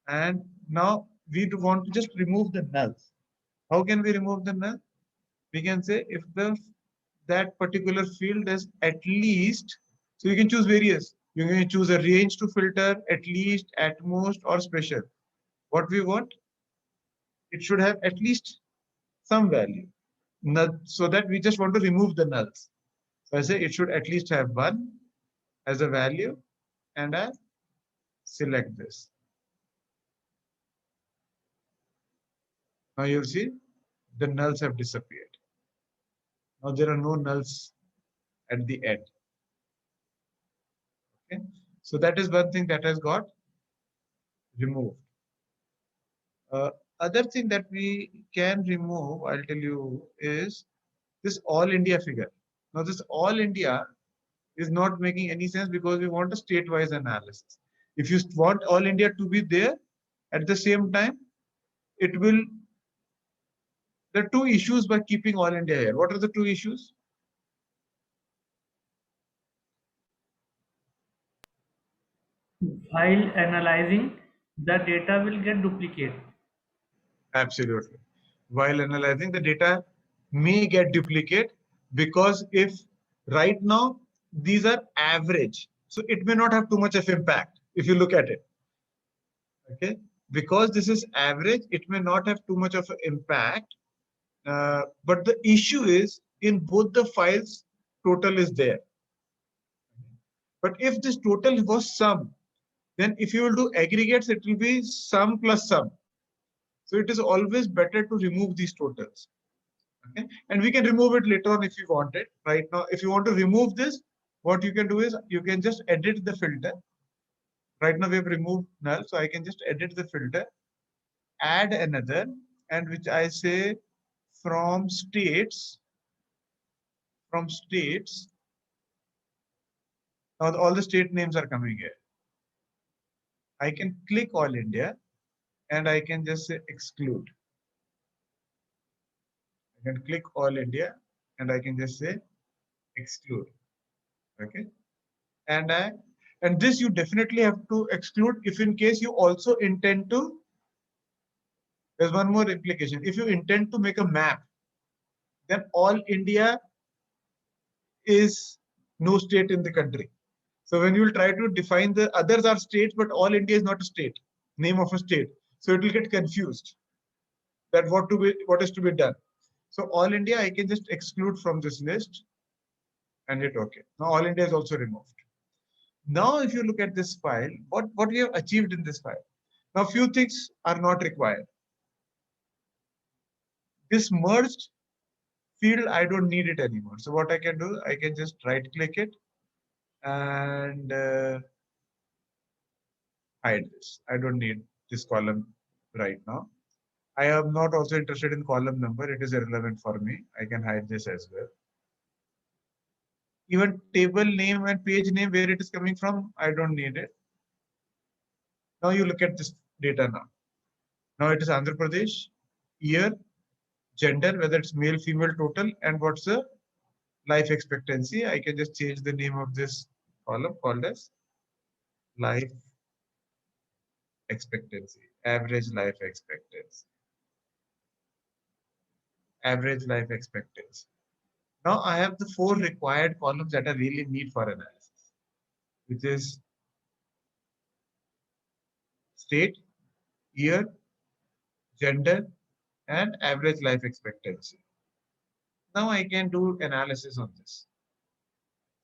And now we want to just remove the nulls. How can we remove the null? We can say if the that particular field as at least, so you can choose various. You can choose a range to filter, at least, at most, or special. What we want, it should have at least some value. Null, so that we just want to remove the nulls. So I say it should at least have 1 as a value, and I select this. Now you'll see the nulls have disappeared. Now there are no nulls at the end. Okay, so that is one thing that has got removed. Other thing that we can remove, I'll tell you, is this all India figure. Now this all India is not making any sense because we want a state-wise analysis. If you want all India to be there at the same time, it will. There are two issues by keeping all India here. What are the two issues? While analyzing, the data will get duplicate. Absolutely. While analyzing, the data may get duplicate because if right now these are average, so it may not have too much of impact if you look at it. Okay, because this is average, it may not have too much of an impact. But the issue is in both the files, total is there. But if this total was sum, then if you will do aggregates, it will be sum plus sum. So it is always better to remove these totals. Okay, and we can remove it later on if you want it. Right now, if you want to remove this, what you can do is you can just edit the filter. Right now we have removed null, so I can just edit the filter, add another, and which I say from states. From states, now all the state names are coming here. I can click all India, and I can just say exclude. I can click all India, and I can just say exclude. Okay, and this you definitely have to exclude if in case you also intend to. There's one more implication. If you intend to make a map, then all India is no state in the country. So when you will try to define the others are states, but all India is not a state, name of a state. So it will get confused that what is to be done. So all India I can just exclude from this list and hit OK. Now all India is also removed. Now if you look at this file, what we have achieved in this file. Now few things are not required. This merged field, I don't need it anymore. So what I can do, I can just right click it and hide this. I don't need this column right now. I am not also interested in column number. It is irrelevant for me. I can hide this as well. Even table name and page name, where it is coming from, I don't need it. Now you look at this data now. Now it is Andhra Pradesh, year, gender, whether it's male, female, total, and what's the life expectancy. I can just change the name of this column called as life expectancy, average life expectancy. Average life expectancy. Now I have the 4 required columns that I really need for analysis, which is state, year, gender, and average life expectancy. Now I can do analysis on this.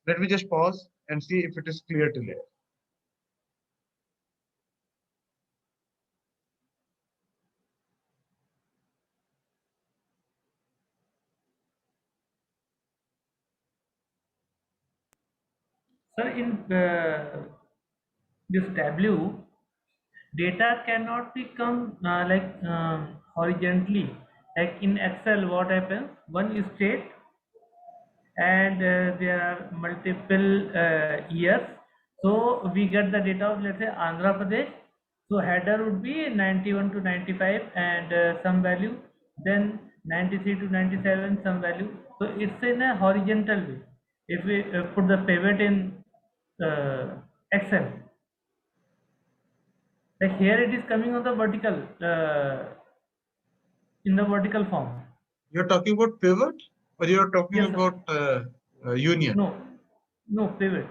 Let me just pause and see if it is clear to you. Sir, in this W, data cannot become horizontally. Like in Excel, what happens? One is state, and there are multiple years. So we get the data of, let's say, Andhra Pradesh. So header would be 91 to 95 and some value, then 93 to 97 some value. So it's in a horizontal way. If we put the pivot in Excel, like here it is coming on the vertical, in the vertical form. You're talking about pivot, or Or you're talking Yes, sir. about union? No, pivot.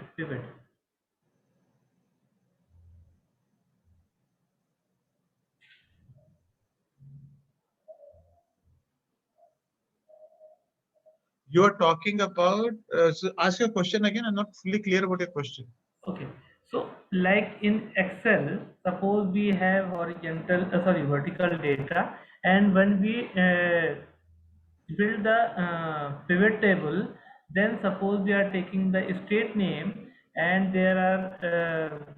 You are talking about. So ask your question again. I'm not fully clear about your question. Okay. So like in Excel, suppose we have vertical data, and when we build the pivot table, then suppose we are taking the state name, and there are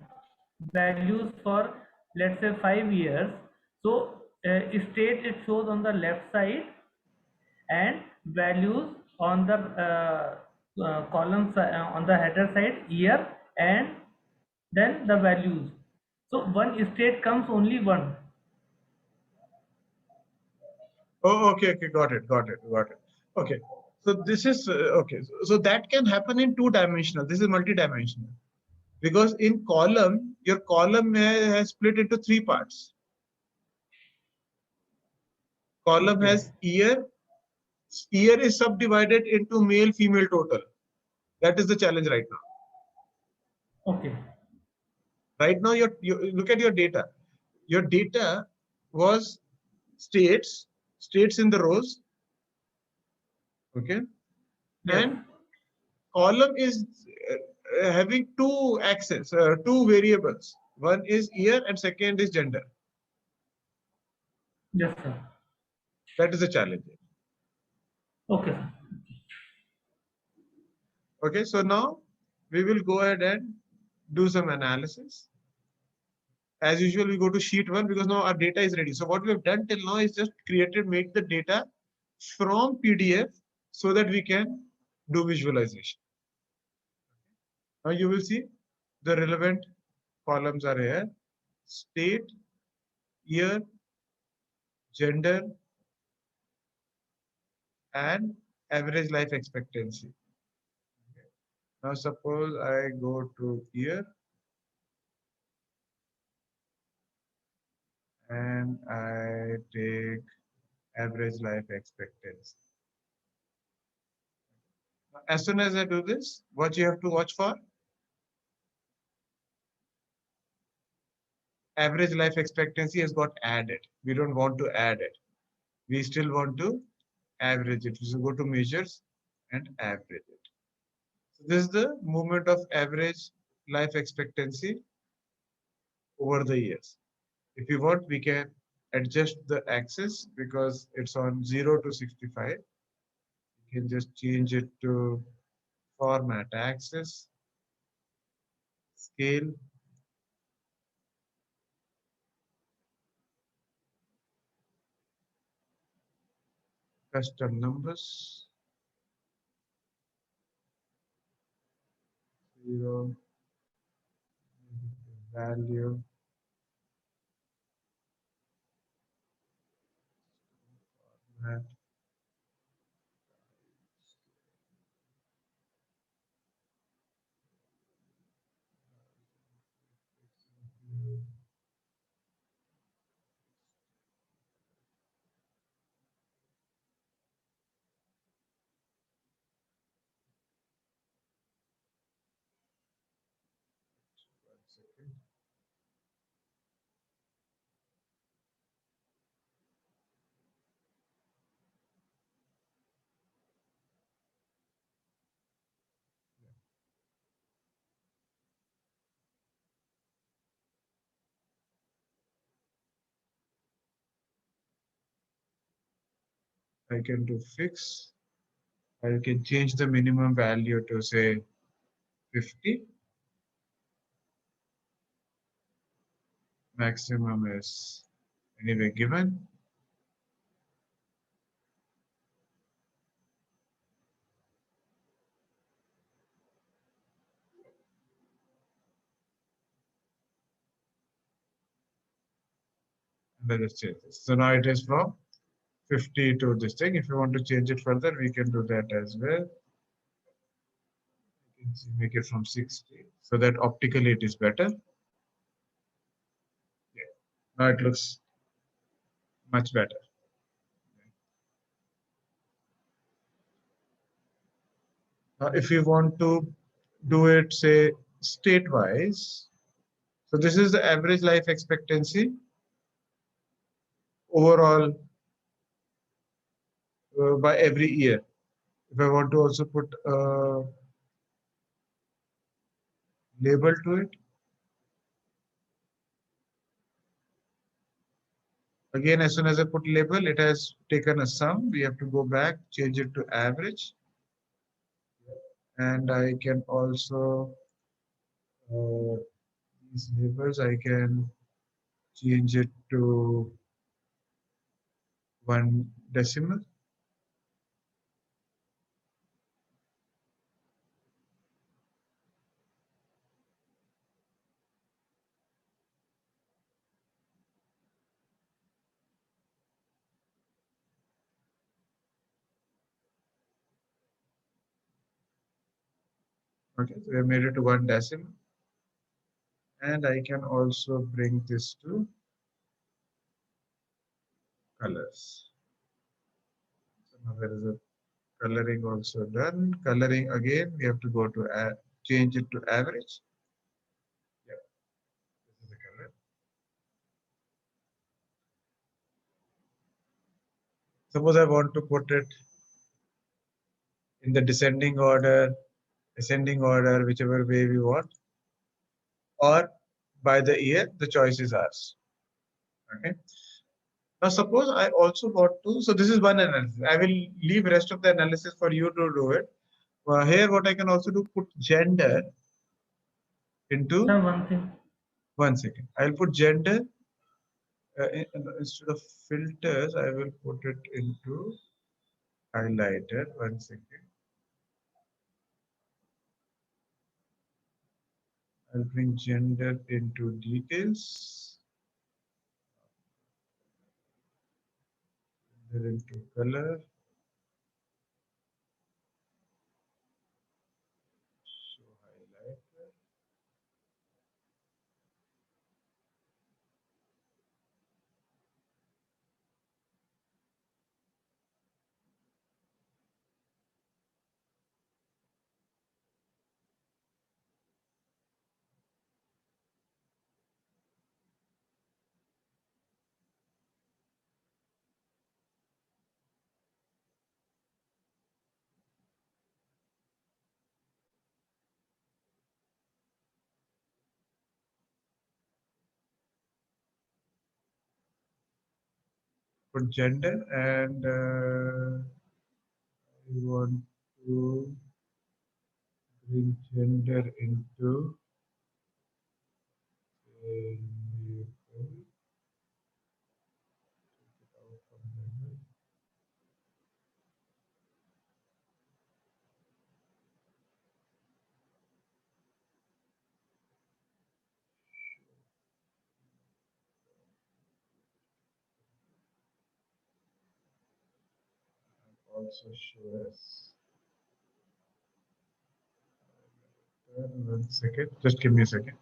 values for, let's say, 5 years. So state it shows on the left side, and values on the columns on the header side, year, and then the values. So one state comes only one. Oh, okay. Got it. Okay. So this is okay. So that can happen in two-dimensional. This is multi-dimensional. Because in column, your column has split into three parts. Column Okay. has year. Year is subdivided into male, female total. That is the challenge right now. Okay. Right now, you look at your data. Your data was states in the rows. Okay. Yes. And column is having two axes, two variables. One is year and second is gender. Yes, sir. That is a challenge. Okay, sir. Okay, so now we will go ahead and do some analysis. As usual, we go to sheet 1 because now our data is ready. So what we have done till now is just make the data from PDF so that we can do visualization. Now you will see the relevant columns are here: state, year, gender, and average life expectancy. Okay. Now suppose I go to year and I take average life expectancy. As soon as I do this, what you have to watch for? Average life expectancy has got added. We don't want to add it. We still want to average it. So go to measures and average it. So this is the movement of average life expectancy over the years. If you want, we can adjust the axis because it's on 0 to 65. You can just change it to format axis, scale, custom numbers, 0, value, format, one second. I can do fix. I can change the minimum value to say 50. Maximum is anyway given. Let us change this. So now it is from 50 to this thing. If you want to change it further, we can do that as well. You can make it from 60 so that optically it is better. Yeah. Now it looks much better. if you want to do it, say, state-wise, so this is the average life expectancy overall by every year. If I want to also put a label to it, again, as soon as I put label, it has taken a sum. We have to go back, change it to average. And I can also, these labels, I can change it to 1 decimal. Okay, so I made it to 1 decimal. And I can also bring this to colors. So now there is a coloring also done. Coloring again, we have to go to change it to average. Yeah, this is the color. Suppose I want to put it in the descending order, ascending order, whichever way we want, or by the year, the choice is ours. Okay. Now suppose I also want to, so this is one analysis. I will leave rest of the analysis for you to do it. Here what I can also do, put gender into, Sir, one thing. 1 second. I'll put gender instead of filters, I will put it into highlighter. 1 second. I'll bring gender into details. Gender into color. Show highlighter. Put gender, and I want to bring gender into label. Take it out from label. Also show as 1 second. Just give me a second.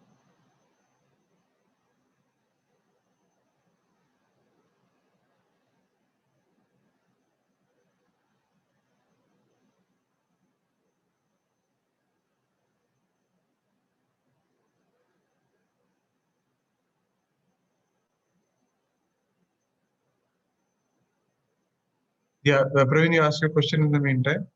Yeah, Praveen, you asked your question in the meantime.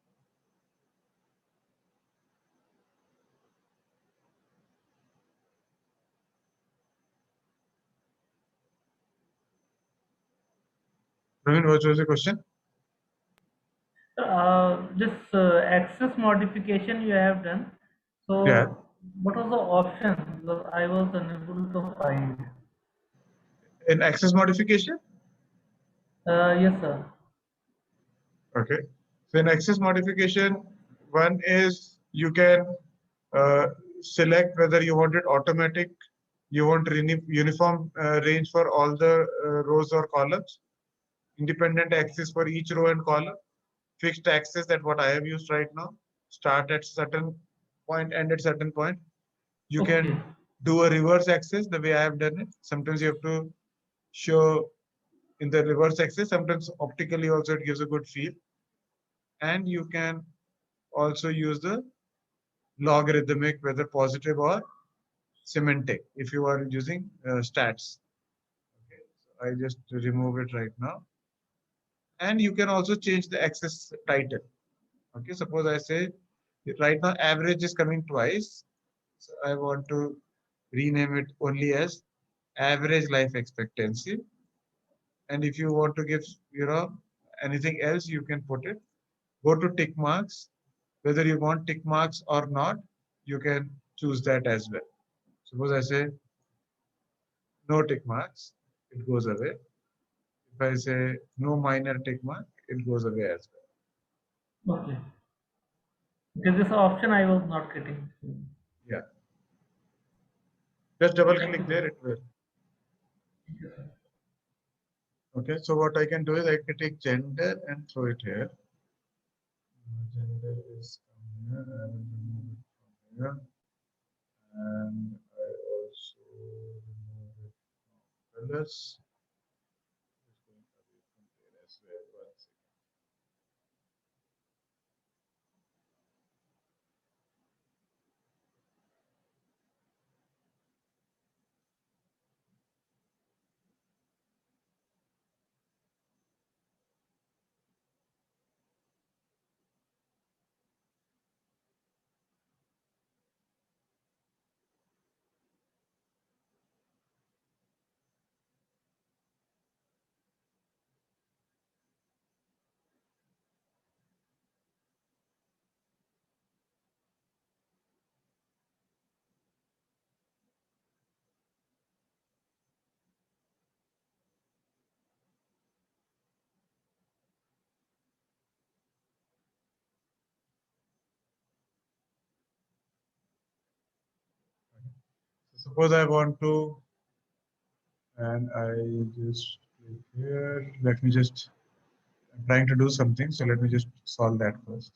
Praveen, what was your question? This access modification you have done. So Yeah. what was the option? I was unable to find. In access modification? Yes, sir. Okay. So in access modification, one is you can select whether you want it automatic, you want uniform range for all the rows or columns, independent access for each row and column, fixed access, that what I have used right now, start at certain point, end at certain point. You Okay. can do a reverse access the way I have done it. Sometimes you have to show in the reverse access, sometimes optically also it gives a good feel. And you can also use the logarithmic, whether positive or semantic, if you are using stats. Okay, so I just remove it right now. And you can also change the axis title. Okay, suppose I say right now average is coming twice. So I want to rename it only as average life expectancy. And if you want to give, anything else, you can put it. Go to tick marks. Whether you want tick marks or not, you can choose that as well. Suppose I say no tick marks, it goes away. If I say no minor tick mark, it goes away as well. Okay. Because this option I was not getting. Yeah. Just double Thank you, click sir. there, it will. Thank you, sir. Okay, so what I can do is I can take gender and throw it here. Gender is from here, I will remove it from here. And I also remove it from colors. It's going away from there as well. One second. So suppose I want to, and I just click here. Let me just, I'm trying to do something, so let me just solve that first.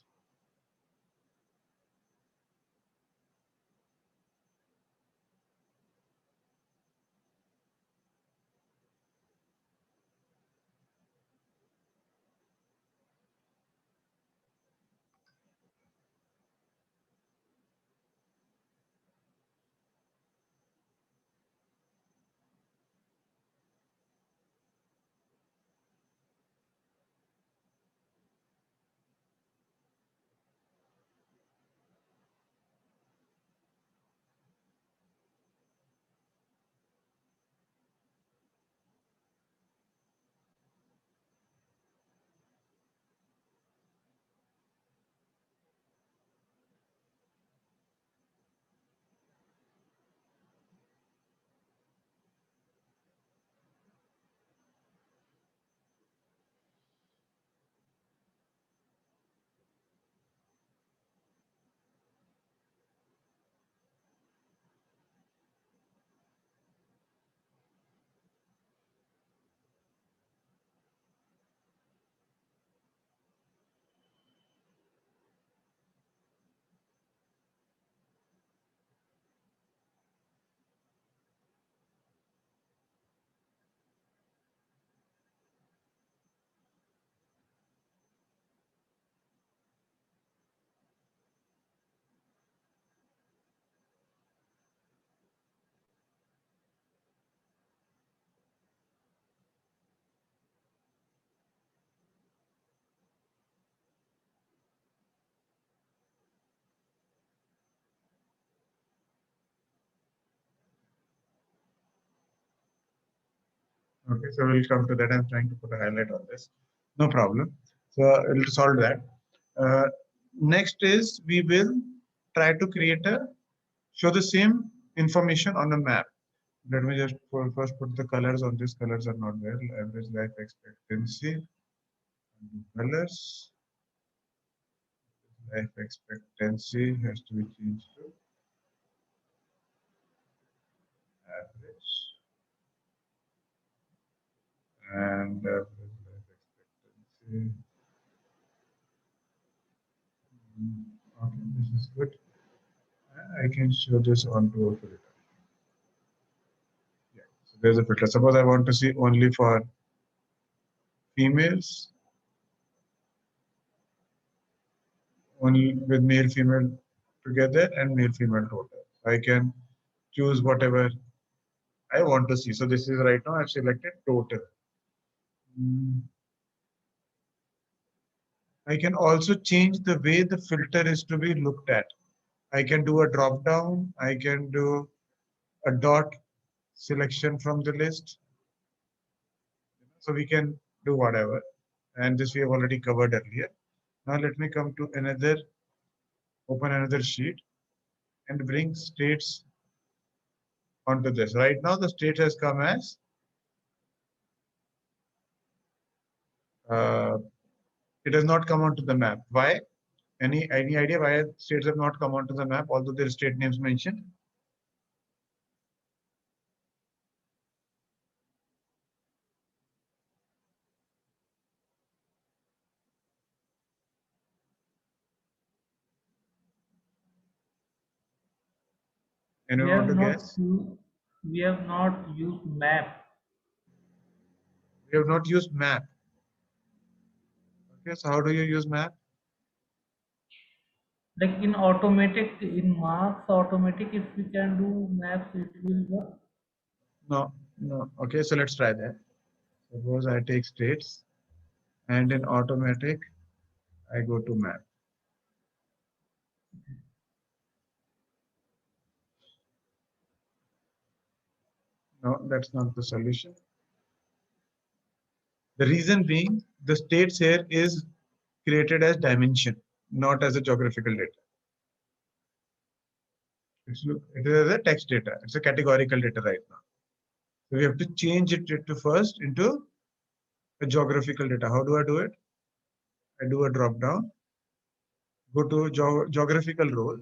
Okay, so we'll come to that. I'm trying to put a highlight on this. No problem. So we'll solve that. Next is we will try to create show the same information on the map. Let me just first put the colors on this. Colors are not there. Average life expectancy. Colors. Life expectancy has to be changed to average. And average life expectancy. Okay, this is good. I can show this onto a filter. Yeah, so there's a filter. Suppose I want to see only for females. only with male female together and male female total. I can choose whatever I want to see. So this is right now I've selected total. I can also change the way the filter is to be looked at. I can do a drop down. I can do a dot selection from the list. So we can do whatever. And this we have already covered earlier. Now let me come to another, open another sheet and bring states onto this. Right now the state has come as it has not come onto the map. Why? Any idea why states have not come onto the map, although there are state names mentioned? Anyone want to guess? We have not used map. We have not used map. Okay, so how do you use map? Like in automatic, in marks automatic, if we can do maps, it will work. No. Okay, so let's try that. Suppose I take states and in automatic, I go to map. No, that's not the solution. The reason being the states here is created as dimension, not as a geographical data. It is a text data. It's a categorical data right now. So we have to change it to first into a geographical data. How do I do it? I do a drop down, go to geographical role,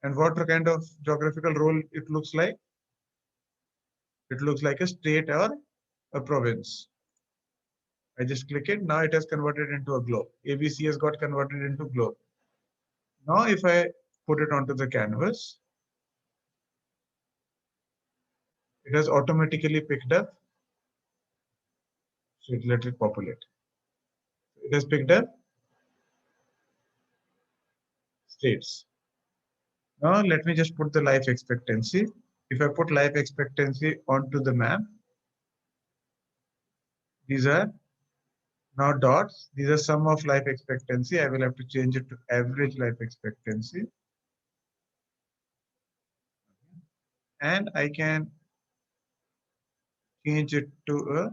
and what kind of geographical role it looks like? It looks like a state or a province. I just click it. Now it has converted into a globe. ABC has got converted into globe. Now if I put it onto the canvas, it has automatically picked up. So let it populate. It has picked up states. Now let me just put the life expectancy. If I put life expectancy onto the map, these are now dots. These are sum of life expectancy. I will have to change it to average life expectancy. And I can change it to a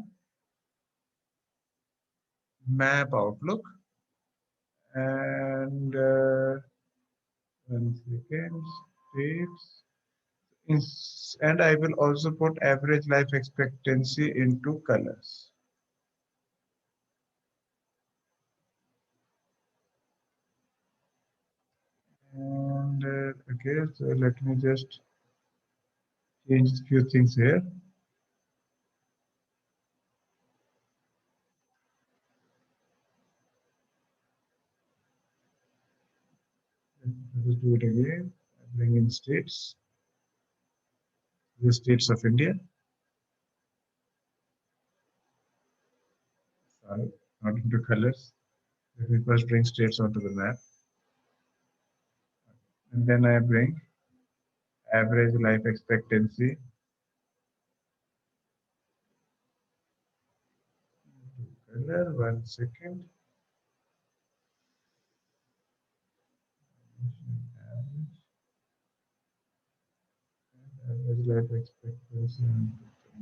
map outlook. And 1 second, states. And I will also put average life expectancy into colors. And okay, so let me just change a few things here. Let us do it again. Bring in states. The states of India. Sorry, not into colors. Let me first bring states onto the map. And then I bring average life expectancy. Color, 1 second. Average life expectancy on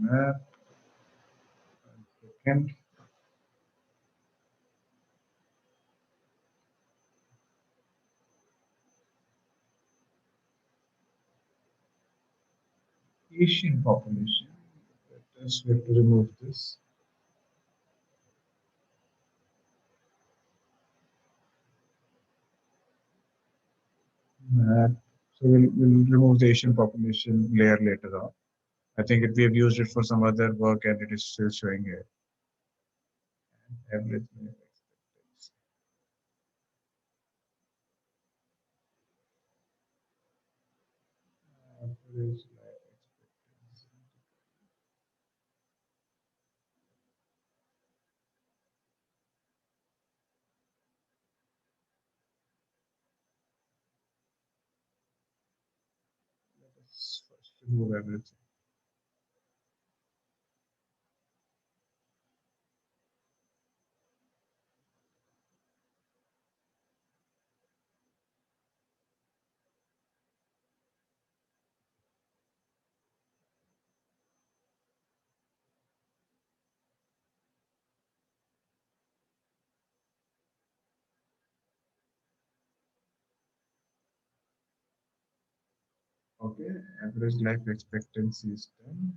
the map. 1 second. Asian population. Let us have to remove this. Map. So we'll remove the Asian population layer later on. I think we have used it for some other work and it is still showing here. Average life expectancy. Average life expectancy. Let's first remove everything. Okay, average life expectancy is done.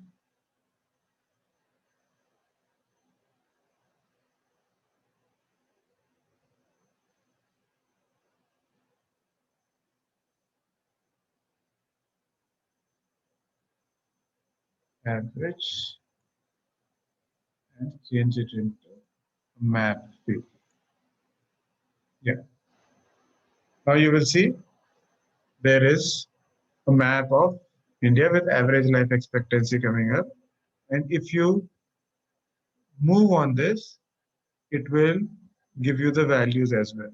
Average and change it into map field. Yeah. Now you will see there is a map of India with average life expectancy coming up. And if you move on this, it will give you the values as well.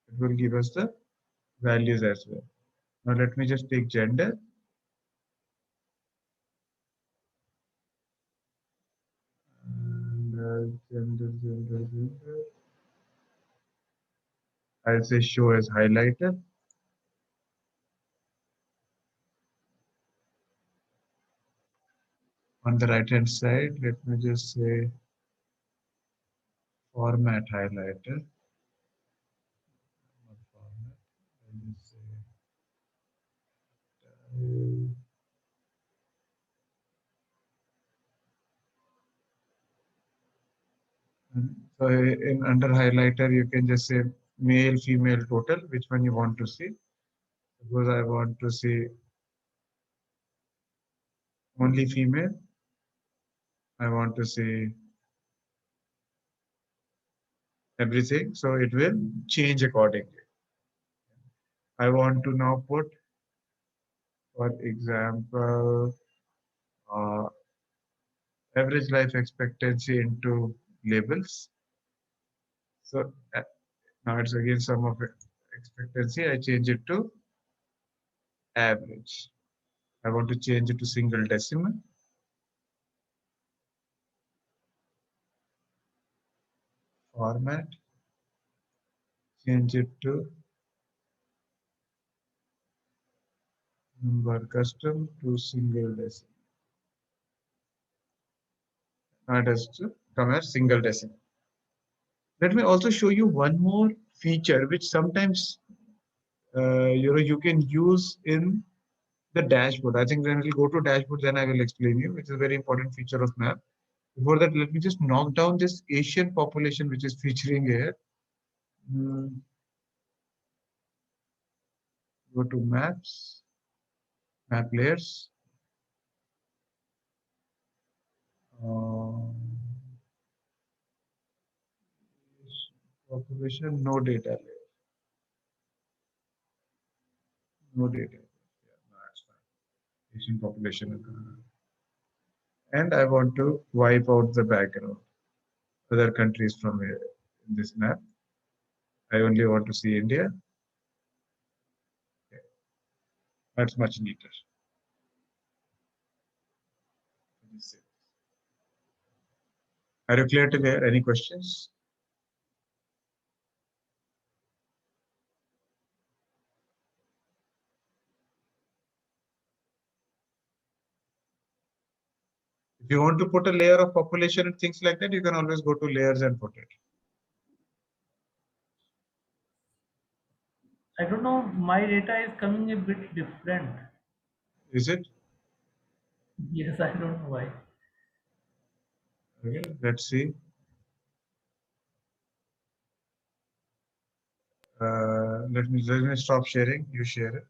It will give us the values as well. Now let me just take gender. And, gender. I'll say show as highlighted. On the right hand side, let me just say format highlighter. Not format. I'll just say so in under highlighter, you can just say male, female, total, which one you want to see. Suppose I want to see only female. I want to see everything, so it will change accordingly. I want to now put, for example, average life expectancy into labels. So now it's again sum of expectancy. I change it to average. I want to change it to single decimal. Format. Change it to number custom to single decimal. Now it has to come as single decimal. Let me also show you one more feature which sometimes you can use in the dashboard. I think then we'll go to dashboard, then I will explain you, which is a very important feature of map. Before that, let me just knock down this Asian population which is featuring here. Go to maps, map layers. Population, no data layer. No data. Yeah, no, that's fine. Asian population. And I want to wipe out the background. Other countries from here in this map. I only want to see India. Okay. That's much neater. Are you clear to there? Any questions? If you want to put a layer of population and things like that, you can always go to layers and put it. I don't know, my data is coming a bit different. Is it? Yes, I don't know why. Okay, let's see. Let me stop sharing. You share it.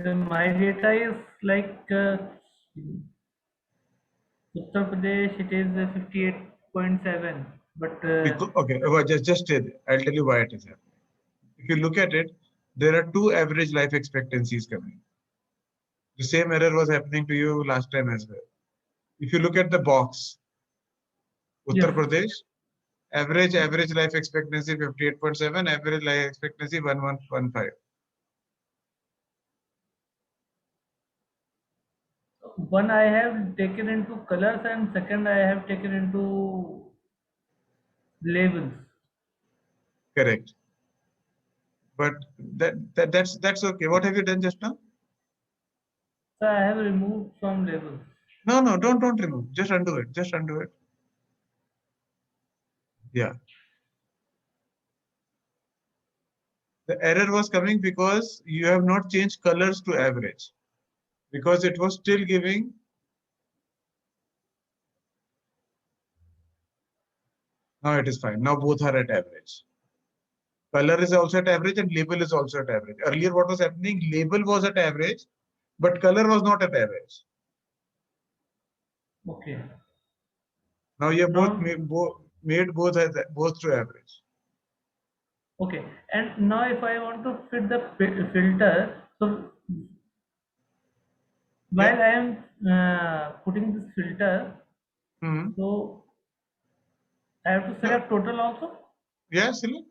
My data is like Uttar Pradesh, it is 58.7, but Okay, well, just stay there. I'll tell you why it is happening. If you look at it, there are two average life expectancies coming. The same error was happening to you last time as well. If you look at the box, Uttar Yes. Pradesh, average life expectancy 58.7, average life expectancy 1115. One I have taken into colors and second I have taken into labels. Correct. But that's okay. What have you done just now? So I have removed some labels. No, don't remove. Just undo it. Just undo it. Yeah. The error was coming because you have not changed colors to average. Because it was still giving. Now it is fine. Now both are at average. Color is also at average and label is also at average. Earlier what was happening? Label was at average, but color was not at average. Okay. Now you have Now- made both to average. Okay. And now if I want to fit the filter, so while I am putting this filter, Hmm. so I have to select total also. Yeah, silly.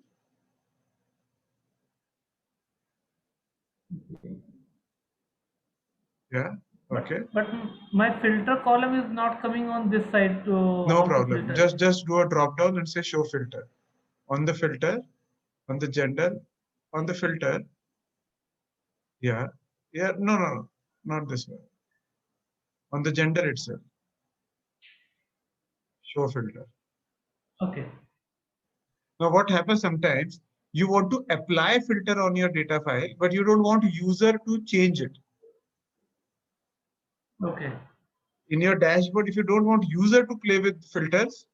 Yeah. Okay. But my filter column is not coming on this side to No how to problem. filter. Just do a drop down and say show filter. On the filter, on the gender, on the filter. Yeah. Yeah. No. Not this one. On the gender itself. Show filter. Okay. Now what happens sometimes, you want to apply filter on your data file, but you don't want user to change it. Okay. In your dashboard, if you don't want user to play with filters,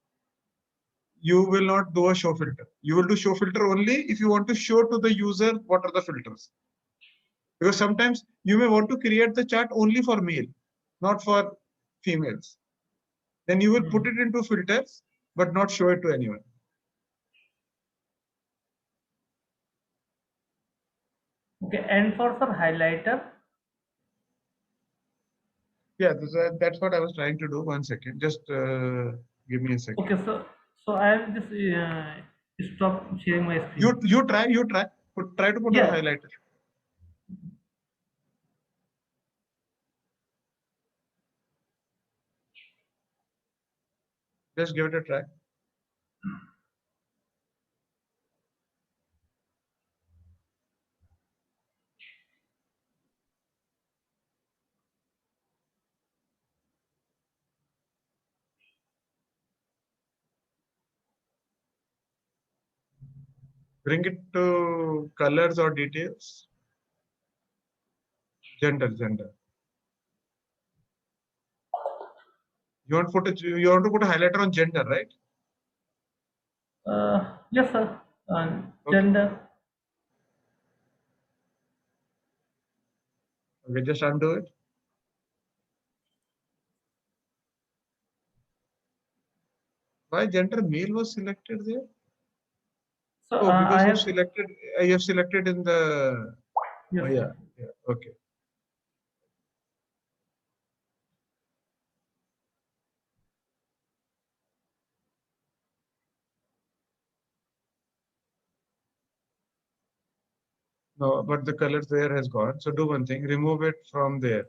you will not do a show filter. You will do show filter only if you want to show to the user what are the filters. Because sometimes you may want to create the chart only for male, not for females. Then you will put it into filters, but not show it to anyone. Okay. And for highlighter. Yeah, that's what I was trying to do. 1 second. Just give me a second. Okay. So I will just stop sharing my screen. You try. Try to put a Yeah. highlighter. Just give it a try. Bring it to colors or details. Gender. You want to put a highlighter on gender, right? Yes, sir. Okay. Gender. Okay, just undo it. Why gender male was selected there? So Oh, because I you have. selected in the. Yes. Oh, yeah. Okay. No, but the color there has gone. So do one thing, remove it from there.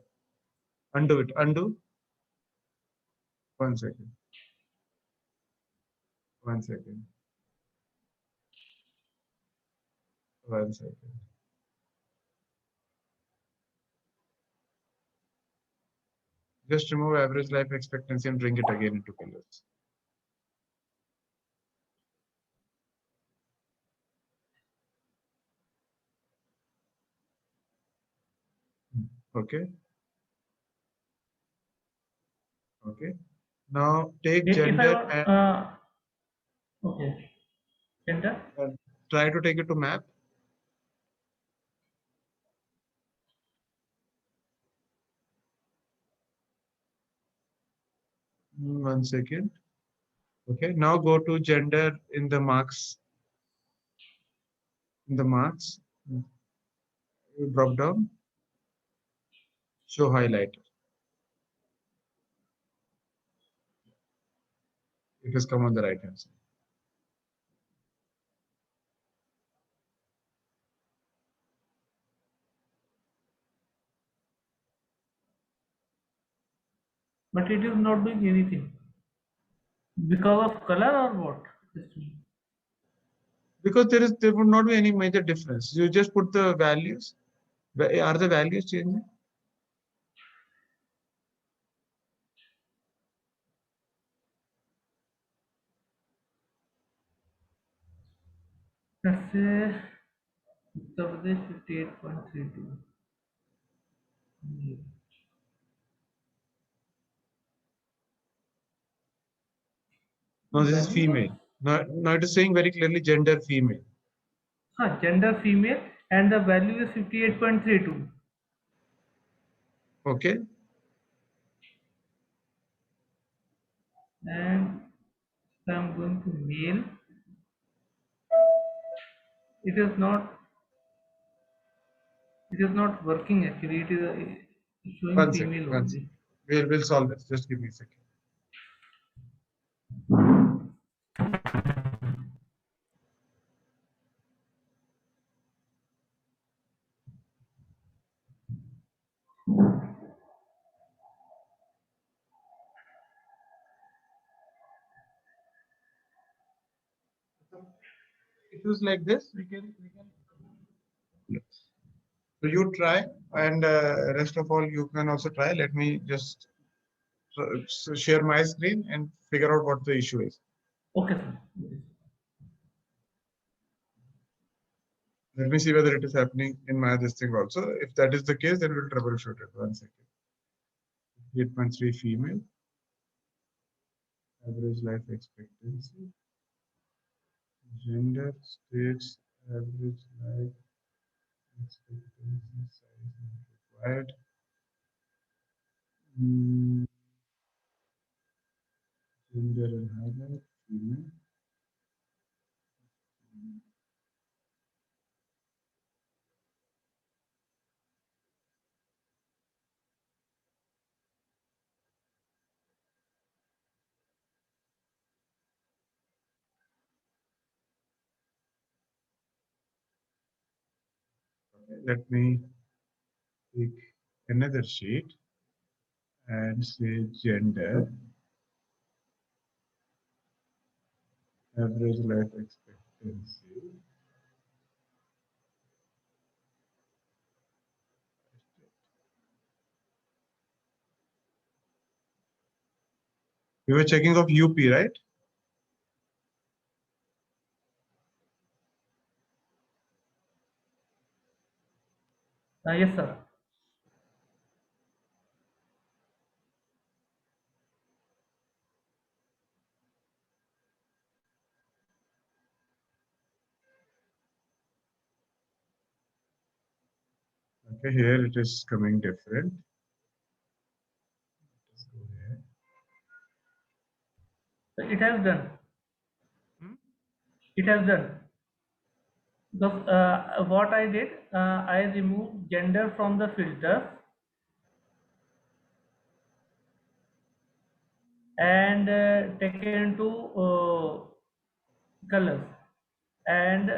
Undo it. Undo. 1 second. 1 second. 1 second. Just remove average life expectancy and bring it again into colors. Okay. Okay. Now take If I gender want, and okay. Gender. try to take it to map. One second. Okay. Now go to gender in the marks. In the marks. Drop down. show highlighter. It has come on the right hand side. But it is not doing anything. Because of color or what? Because there would not be any major difference. You just put the values. Are the values changing? Let's say Uttar Pradesh 58.32. No, this is female. Now it is saying very clearly gender female. Gender female and the value is 58.32. Okay. And I'm going to male. It is not working actually. It is showing One female second. only. We'll solve this. Just give me a second. It was like this. We can. So you try, and rest of all you can also try. Let me just share my screen and figure out what the issue is. Okay, sir. Let me see whether it is happening in my this thing also. If that is the case, then we'll troubleshoot it. 1 second. 8.3 female. Average life expectancy. Gender, states, average life expectancy, size not required. Gender and highlight, female. Let me take another sheet and say gender, average life expectancy. We were checking of UP, right? Yes, sir. Okay, here it is coming different. Let's go here. It has done. It has done. Because what I did, I removed gender from the filter and taken to colors and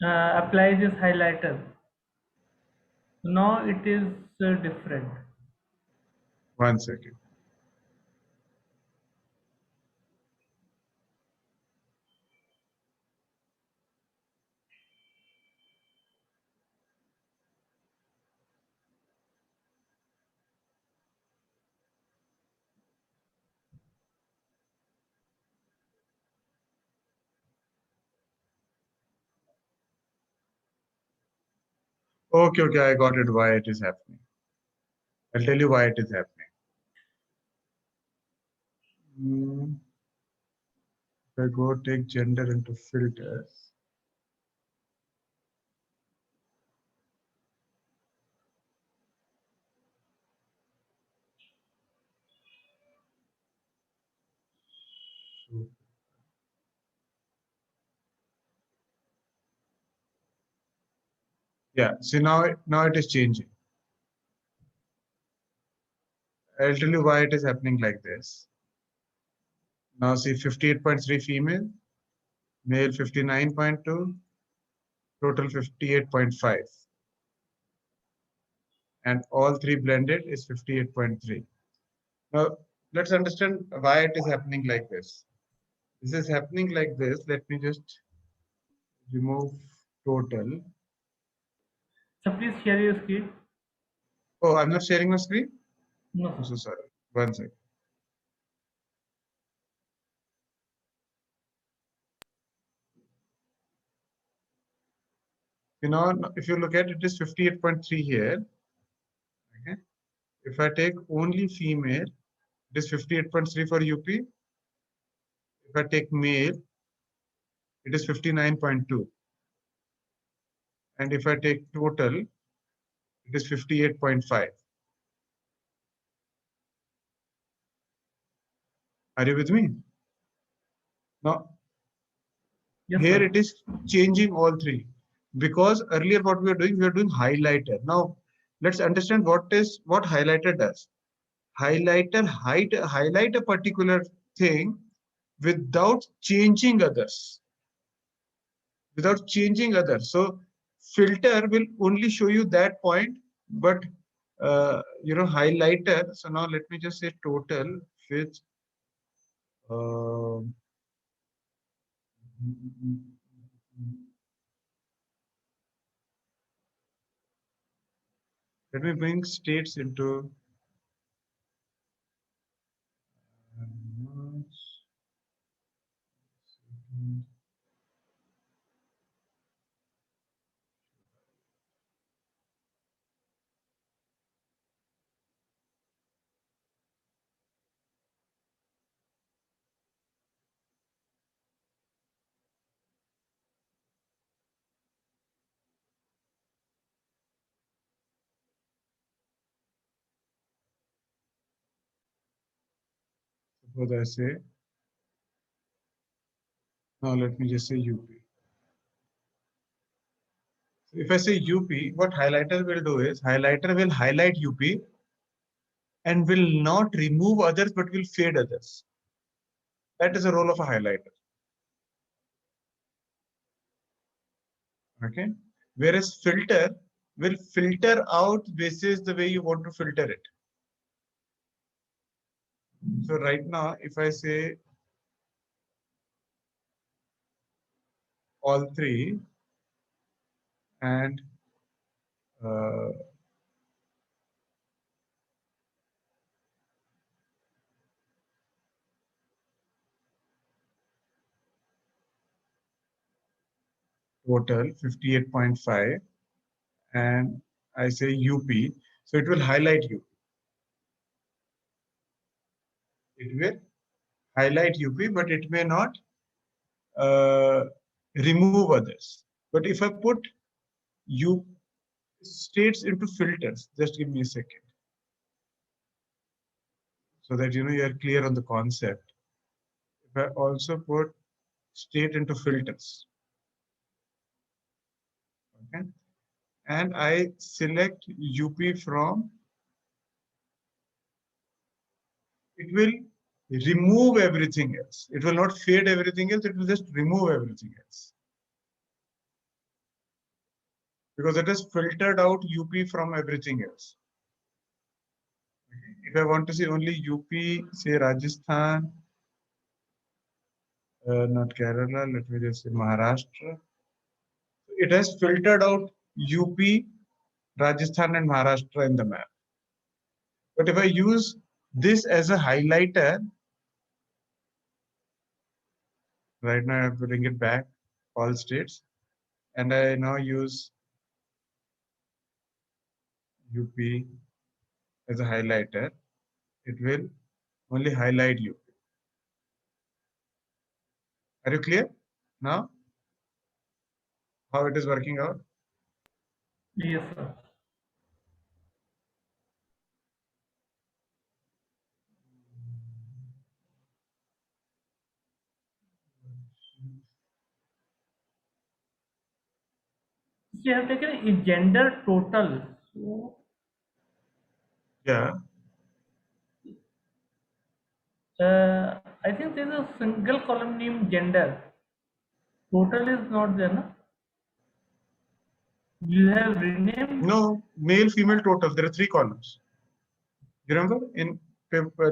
apply this highlighter. Now it is different. 1 second. Okay, I got it. Why it is happening? I'll tell you why it is happening. If I go take gender into filters. Yeah, see now it is changing. I'll tell you why it is happening like this. Now see 58.3 female, male 59.2, total 58.5. And all three blended is 58.3. Now let's understand why it is happening like this. This is happening like this. Let me just remove total. So please share your screen. Oh, I'm not sharing my screen? No. I'm so sorry. One second. You know, if you look at it, it is 58.3 here. Okay. If I take only female, it is 58.3 for UP. If I take male, it is 59.2. And if I take total, it is 58.5. Are you with me? Now, Yes, here sir. it is changing all three. Because earlier what we were doing highlighter. Now, let's understand what highlighter does. Highlighter highlight a particular thing without changing others. Without changing others. So filter will only show you that point, but highlighter. So now let me just say total with let me bring states into suppose I say, now let me just say UP. If I say UP, what highlighter will do is highlighter will highlight UP and will not remove others but will fade others. That is the role of a highlighter. Okay. Whereas filter will filter out basis the way you want to filter it. So right now, if I say all three and total 58.5 and I say UP, so it will highlight UP. It will highlight UP, but it may not remove others. But if I put U states into filters, just give me a second, so that you are clear on the concept. If I also put state into filters, okay, and I select UP from, it will remove everything else. It will not fade everything else, it will just remove everything else. Because it has filtered out UP from everything else. If I want to see only UP, say Rajasthan, not Kerala, let me just say Maharashtra. It has filtered out UP, Rajasthan and Maharashtra in the map. But if I use this as a highlighter, right now I have to bring it back, all states, and I now use UP as a highlighter, it will only highlight UP. Are you clear now how it is working out? Yes, sir. You have taken a gender total. So Yeah. I think there is a single column named gender. Total is not there, no? You have renamed. No, male, female, total. There are 3 columns. You remember in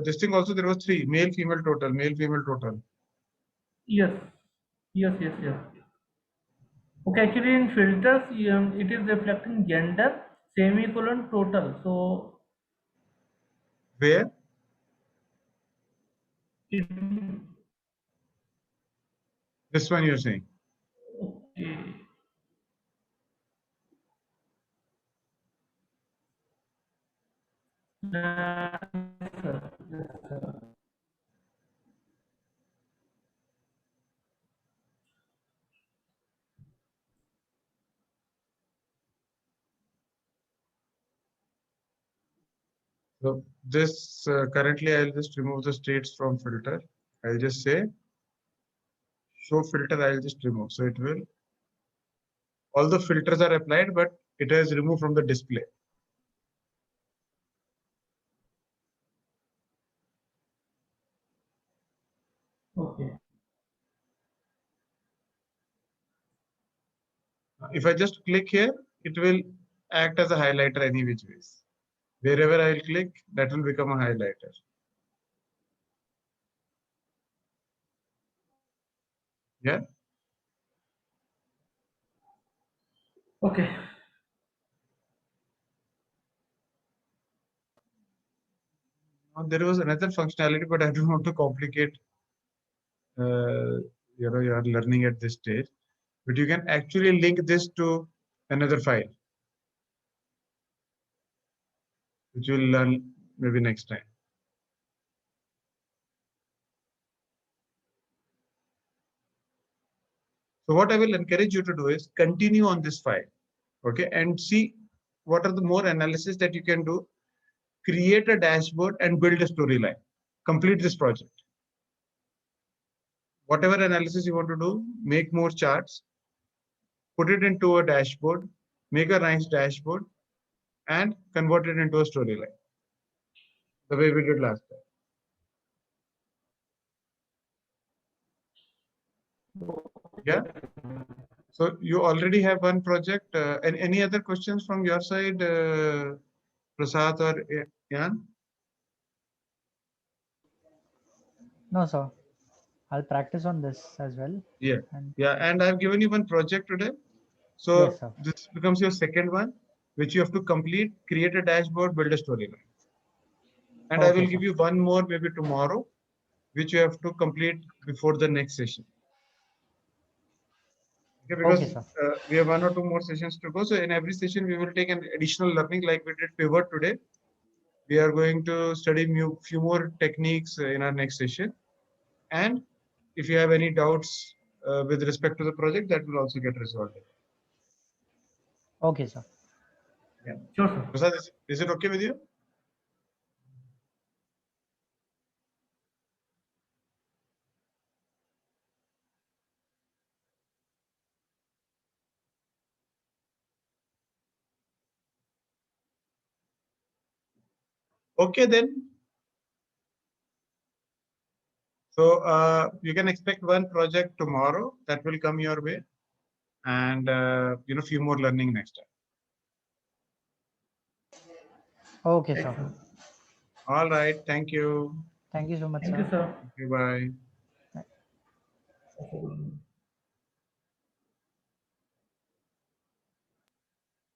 this thing also there was 3: male, female, total, male, female, total. Yes, yes, yes, yes. Okay, actually in filters, it is reflecting gender, semicolon, total. So Where? it, This one you're saying. okay. Yes, sir. Yes, sir. So this currently I'll just remove the states from filter. I'll just say show filter. I'll just remove. So it will, all the filters are applied, but it has removed from the display. Okay. If I just click here, it will act as a highlighter any which ways. Wherever I'll click, that will become a highlighter. Yeah. Okay. Now, there was another functionality, but I don't want to complicate your learning at this stage. But you can actually link this to another file, which we'll learn maybe next time. So what I will encourage you to do is continue on this file, okay, and see what are the more analysis that you can do. Create a dashboard and build a storyline. Complete this project. Whatever analysis you want to do, make more charts, put it into a dashboard, make a nice dashboard, and convert it into a storyline, the way we did last time. Yeah. So you already have one project. And any other questions from your side, Prasad or Jan? No, sir. I'll practice on this as well. Yeah. And Yeah. And I've given you one project today. So yes, sir. this becomes your second one, which you have to complete, create a dashboard, build a storyline. And I Okay, will sir. give you one more maybe tomorrow, which you have to complete before the next session. Okay, because Okay, sir. we have 1 or 2 more sessions to go. So in every session, we will take an additional learning like we did pivot today. We are going to study few more techniques in our next session. And if you have any doubts with respect to the project, that will also get resolved. Okay, sir. Yeah. Sure, sir. Prasad, is it okay with you? Okay, then. So you can expect one project tomorrow that will come your way, and few more learning next time. Okay, sir. Excellent. All right. Thank you. Thank you so much, Thank sir. you, sir. Okay, bye. Bye. Excellent.